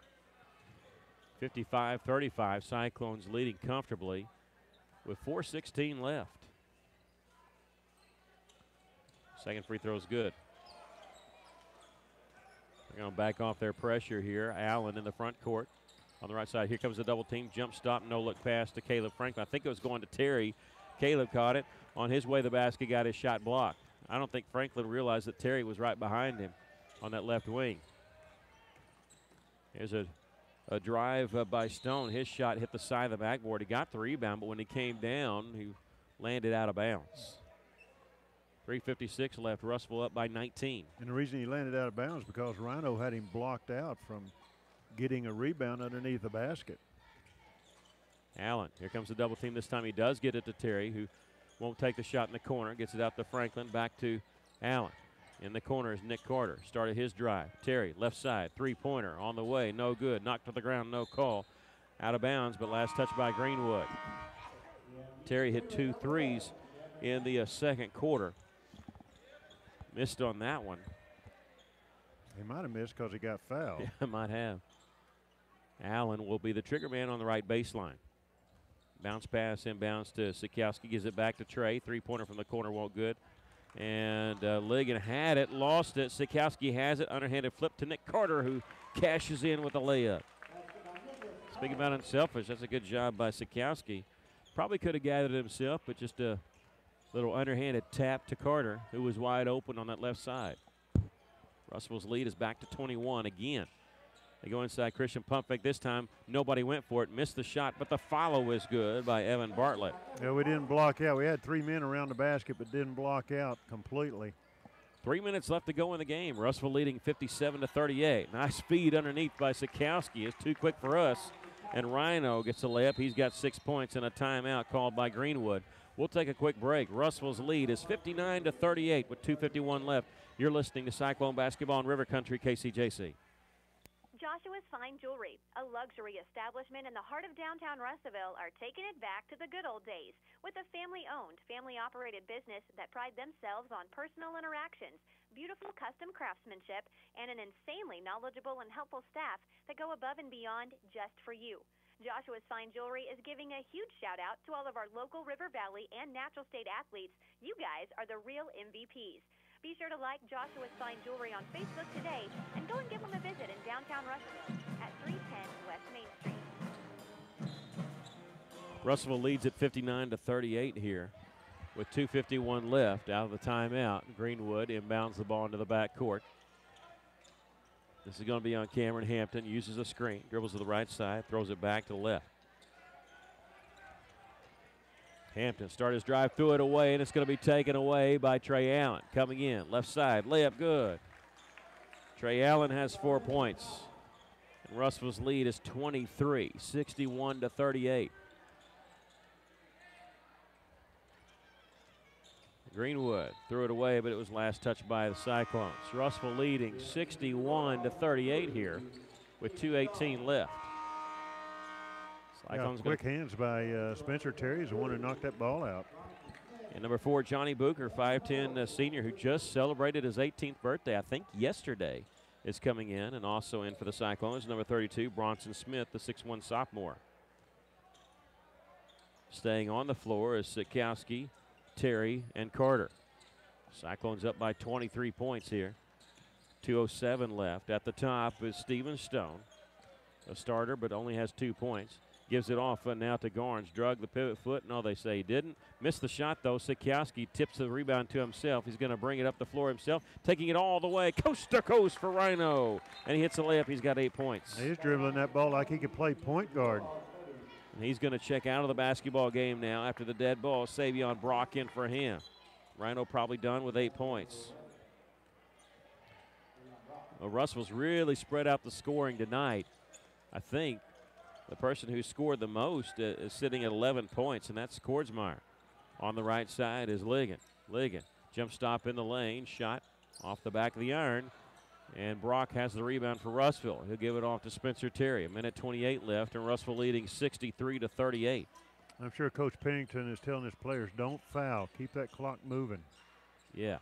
55-35. Cyclones leading comfortably with 4:16 left. Second free throw is good. They're going to back off their pressure here. Allen in the front court. On the right side, here comes the double team. Jump stop, no look pass to Caleb Franklin. I think it was going to Terry. Caleb caught it. On his way to the basket, got his shot blocked. I don't think Franklin realized that Terry was right behind him on that left wing. Here's a drive by Stone. His shot hit the side of the backboard. He got the rebound, but when he came down, he landed out of bounds. 3:56 left. Russellville up by 19. And the reason he landed out of bounds because Rhino had him blocked out from getting a rebound underneath the basket. Allen, here comes the double team. This time he does get it to Terry, who won't take the shot in the corner. Gets it out to Franklin. Back to Allen. In the corner is Nick Carter. Started his drive. Terry, left side, three-pointer on the way. No good. Knocked to the ground, no call. Out of bounds, but last touch by Greenwood. Terry hit 2 threes in the second quarter. Missed on that one. He might have missed because he got fouled. Yeah, might have. Allen will be the trigger man on the right baseline. Bounce pass inbounds to Sikowski. Gives it back to Trey. Three-pointer from the corner won't good. And Ligon had it, lost it. Sikowski has it. Underhanded flip to Nick Carter, who cashes in with a layup. Speaking about unselfish, that's a good job by Sikowski. Probably could have gathered himself, but just a little underhanded tap to Carter, who was wide open on that left side. Russell's lead is back to 21 again. They go inside. Christian pump fake this time. Nobody went for it. Missed the shot, but the follow was good by Evan Bartlett. Yeah, we didn't block out. We had 3 men around the basket, but didn't block out completely. 3 minutes left to go in the game. Russellville leading 57-38. Nice speed underneath by Sikowski. It's too quick for us. And Rhino gets a layup. He's got 6 points and a timeout called by Greenwood. We'll take a quick break. Russellville's lead is 59-38 with 2:51 left. You're listening to Cyclone Basketball in River Country, KCJC. Joshua's Fine Jewelry, a luxury establishment in the heart of downtown Russellville, are taking it back to the good old days with a family-owned, family-operated business that pride themselves on personal interactions, beautiful custom craftsmanship, and an insanely knowledgeable and helpful staff that go above and beyond just for you. Joshua's Fine Jewelry is giving a huge shout-out to all of our local River Valley and Natural State athletes. You guys are the real MVPs. Be sure to like Joshua's Fine Jewelry on Facebook today and go and give them a visit in downtown Russellville at 310 West Main Street. Russellville leads at 59-38 here with 2:51 left out of the timeout. Greenwood inbounds the ball into the backcourt. This is going to be on Cameron Hampton. Uses a screen, dribbles to the right side, throws it back to the left. Hampton started his drive, threw it away, and it's going to be taken away by Trey Allen. Coming in, left side, layup good. Trey Allen has 4 points. And Russellville's lead is 23, 61-38. Greenwood threw it away, but it was last touched by the Cyclones. Russellville leading 61-38 here with 2:18 left. Yeah, quick hands by Spencer Terry is the one who knocked that ball out. And number 4, Johnny Booker, 5'10" senior who just celebrated his 18th birthday, I think yesterday, is coming in. And also in for the Cyclones, number 32, Bronson Smith, the 6'1" sophomore. Staying on the floor is Sikowski, Terry, and Carter. Cyclones up by 23 points here. 2:07 left. At the top is Steven Stone, a starter, but only has 2 points. Gives it off now to Garnes. Drug the pivot foot. No, they say he didn't. Missed the shot, though. Sikowski tips the rebound to himself. He's going to bring it up the floor himself, taking it all the way, coast to coast for Rhino. And he hits a layup. He's got 8 points. He's dribbling that ball like he could play point guard. And he's going to check out of the basketball game now after the dead ball. Savion Brock in for him. Rhino probably done with 8 points. Well, Russell's really spread out the scoring tonight. I think the person who scored the most is sitting at 11 points, and that's Kordsmeyer. On the right side is Ligon. Ligon, jump stop in the lane, shot off the back of the iron, and Brock has the rebound for Russellville. He'll give it off to Spencer Terry. 1:28 left, and Russellville leading 63-38. I'm sure Coach Pennington is telling his players, don't foul. Keep that clock moving. Yeah.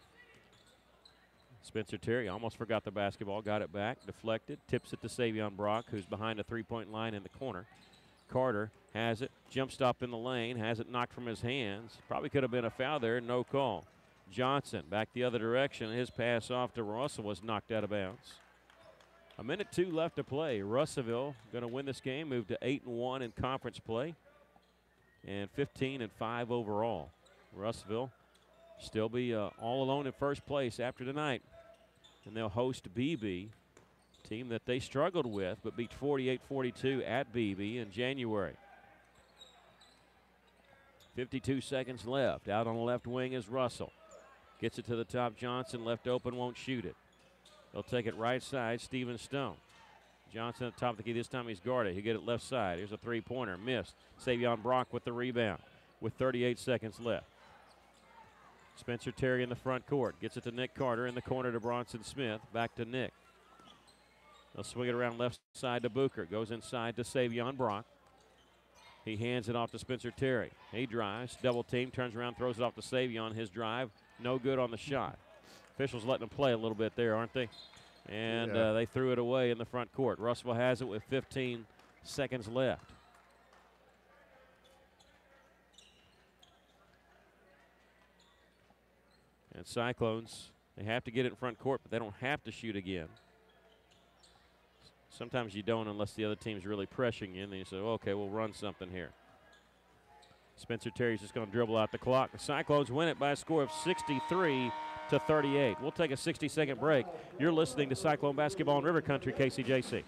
Spencer Terry almost forgot the basketball, got it back, deflected, tips it to Savion Brock, who's behind the three-point line in the corner. Carter has it, jump stop in the lane, has it knocked from his hands. Probably could have been a foul there, no call. Johnson back the other direction. His pass off to Russell was knocked out of bounds. 1:02 left to play. Russellville going to win this game, move to 8-1 in conference play, and 15-5 overall. Russellville still be all alone in first place after tonight, and they'll host BB, team that they struggled with but beat 48-42 at BB in January. 52 seconds left. Out on the left wing is Russell. Gets it to the top. Johnson left open, won't shoot it. They'll take it right side. Steven Stone. Johnson at the top of the key. This time he's guarded. He'll get it left side. Here's a three-pointer. Missed. Savion Brock with the rebound with 38 seconds left. Spencer Terry in the front court. Gets it to Nick Carter in the corner to Bronson Smith. Back to Nick. They'll swing it around left side to Booker. Goes inside to Savion Brock. He hands it off to Spencer Terry. He drives, double team, turns around, throws it off to Savion. His drive, no good on the shot. Officials letting him play a little bit there, aren't they? And they threw it away in the front court. Russellville has it with 15 seconds left. And Cyclones, they have to get it in front court, but they don't have to shoot again. Sometimes you don't unless the other team's really pressuring you, and then you say, okay, we'll run something here. Spencer Terry's just going to dribble out the clock. The Cyclones win it by a score of 63-38. We'll take a 60-second break. You're listening to Cyclone Basketball in River Country, KCJC.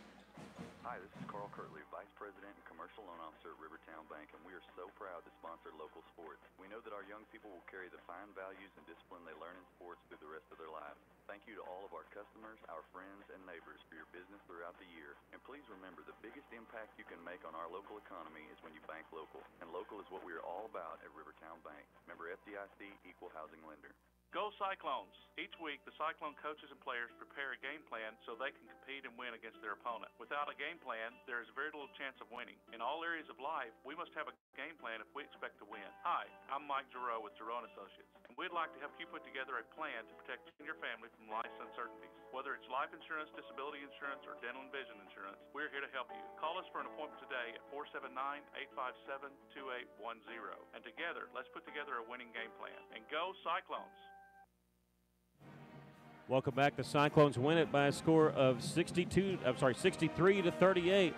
Hi, this is Carl Kirtley, Vice President and Commercial Loan Officer at Rivertown Bank, and we are so proud to sponsor local sports. We know that our young people will carry the fine values and discipline they learn in sports through the rest of their lives. Thank you to all of our customers, our friends, and neighbors for your business throughout the year. And please remember, the biggest impact you can make on our local economy is when you bank local. And local is what we are all about at Rivertown Bank. Member FDIC, Equal Housing Lender. Go Cyclones! Each week, the Cyclone coaches and players prepare a game plan so they can compete and win against their opponent. Without a game plan, there is very little chance of winning. In all areas of life, we must have a game plan if we expect to win. Hi, I'm Mike Giroux with Giroux & Associates, and we'd like to help you put together a plan to protect you and your family from life's uncertainties. Whether it's life insurance, disability insurance, or dental and vision insurance, we're here to help you. Call us for an appointment today at 479-857-2810. And together, let's put together a winning game plan. And go Cyclones! Welcome back. The Cyclones win it by a score of 63-38.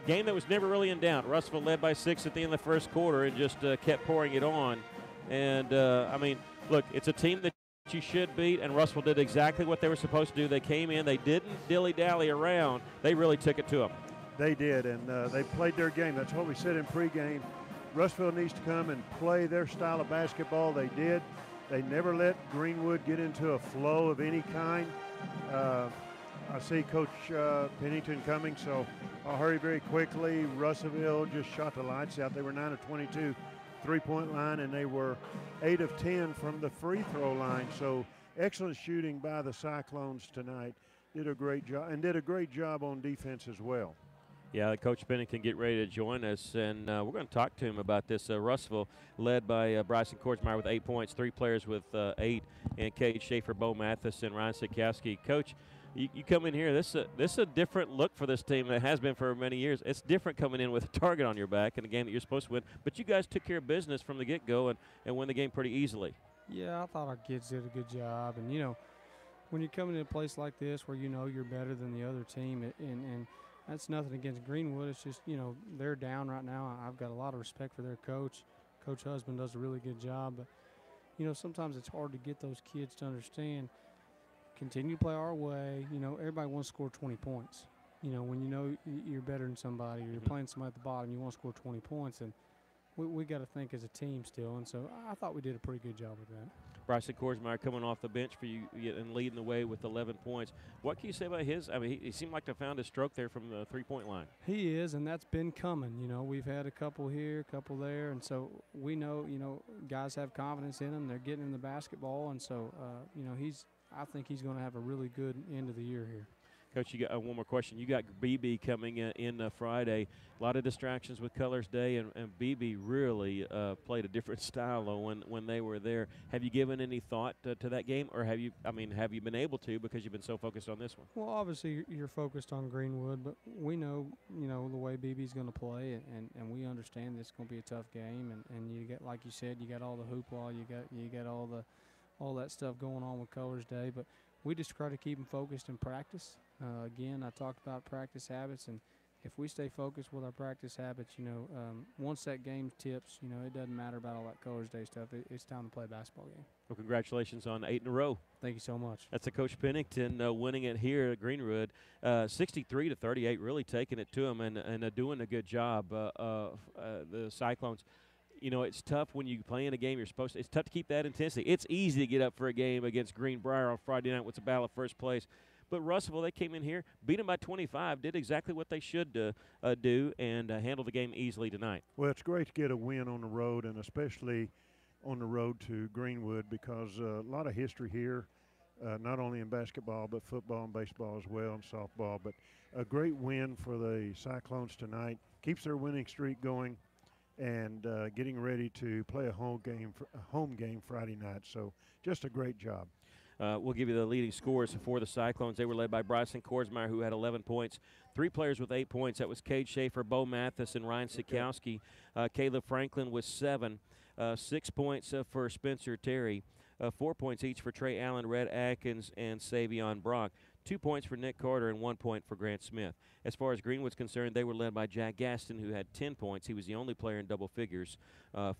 Game that was never really in doubt. Russellville led by 6 at the end of the first quarter and just kept pouring it on. And, I mean, look, it's a team that you should beat, and Russellville did exactly what they were supposed to do. They came in. They didn't dilly-dally around. They really took it to them. They did, and they played their game. That's what we said in pregame. Russellville needs to come and play their style of basketball. They did. They never let Greenwood get into a flow of any kind. I see Coach Pennington coming, so I'll hurry very quickly. Russellville just shot the lights out. They were 9 of 22 three-point line, and they were 8 of 10 from the free throw line. So excellent shooting by the Cyclones tonight. Did a great job, and did a great job on defense as well. Yeah, Coach Pennington get ready to join us, and we're going to talk to him about this. Russellville led by Bryson Kortsmeyer with 8 points, 3 players with 8, and Cade Schaefer, Bo Mathis, and Ryan Sikowski. Coach, you come in here. This is a different look for this team that has been for many years. It's different coming in with a target on your back in a game that you're supposed to win. But you guys took care of business from the get-go and win the game pretty easily. Yeah, I thought our kids did a good job. And, you know, when you come into a place like this where you know you're better than the other team, and that's nothing against Greenwood. It's just, you know, they're down right now. I've got a lot of respect for their coach. Coach Husband does a really good job. But, you know, sometimes it's hard to get those kids to understand, continue to play our way. You know, everybody wants to score 20 points. You know, when you know you're better than somebody or you're playing somebody at the bottom, you want to score 20 points. And we got to think as a team still. And so I thought we did a pretty good job with that. Bryson Kortsmeyer coming off the bench for you and leading the way with 11 points. What can you say about his? I mean, he seemed like to have found his stroke there from the three-point line. He is, and that's been coming. You know, we've had a couple here, a couple there, and so we know, you know, guys have confidence in him. They're getting him the basketball, and so, you know, I think he's going to have a really good end of the year here. Coach, you got one more question. You got BB coming in Friday. A lot of distractions with Colors Day, and BB really played a different style when they were there. Have you given any thought to that game, or have you been able to because you've been so focused on this one? Well, obviously you're focused on Greenwood, but we know, you know, the way BB's going to play, and we understand it's going to be a tough game, and you get, like you said, you got all the hoopla, you got all that stuff going on with Colors Day, but we just try to keep them focused in practice. Again, I talked about practice habits, and if we stay focused with our practice habits, once that game tips, it doesn't matter about all that Colors Day stuff. It's time to play a basketball game. Well, congratulations on 8 in a row. Thank you so much. That's Coach Pennington winning it here at Greenwood, 63-38, really taking it to them and doing a good job. The Cyclones, it's tough when you play in a game it's tough to keep that intensity. It's easy to get up for a game against Greenbrier on Friday night with a battle of first place. But Russellville, they came in here, beat them by 25, did exactly what they should do, and handled the game easily tonight. Well, it's great to get a win on the road, and especially on the road to Greenwood, because a lot of history here, not only in basketball but football and baseball as well, and softball. But a great win for the Cyclones tonight. Keeps their winning streak going, and getting ready to play a home game Friday night. So just a great job. We'll give you the leading scores for the Cyclones. They were led by Bryson Korsmeyer, who had 11 points. 3 players with 8 points. That was Cade Schaefer, Bo Mathis, and Ryan Sikowski. Caleb Franklin with 7. 6 points for Spencer Terry. 4 points each for Trey Allen, Red Atkins, and Savion Brock. 2 points for Nick Carter and 1 point for Grant Smith. As far as Greenwood's concerned, they were led by Jack Gaston, who had 10 points. He was the only player in double figures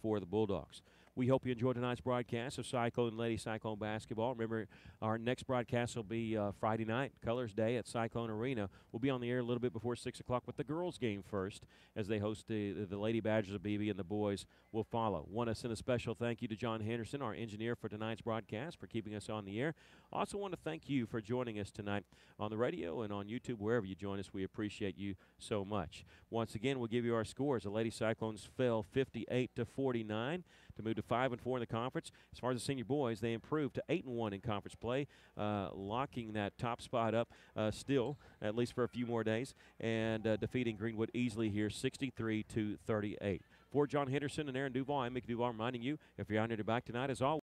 for the Bulldogs. We hope you enjoyed tonight's broadcast of Cyclone and Lady Cyclone basketball. Remember, our next broadcast will be Friday night, Colors Day at Cyclone Arena. We'll be on the air a little bit before 6 o'clock with the girls' game first, as they host the Lady Badgers of BB, and the boys will follow. Want to send a special thank you to John Henderson, our engineer for tonight's broadcast, for keeping us on the air. Also want to thank you for joining us tonight on the radio and on YouTube, wherever you join us. We appreciate you so much. Once again, we'll give you our scores. The Lady Cyclones fell 58-49 to move to 5-4 in the conference. As far as the senior boys, they improved to 8-1 in conference play, locking that top spot up still, at least for a few more days, and defeating Greenwood easily here, 63-38. For John Henderson and Aaron Duval, I'm Mick Duval reminding you, if you're on your back tonight, as always,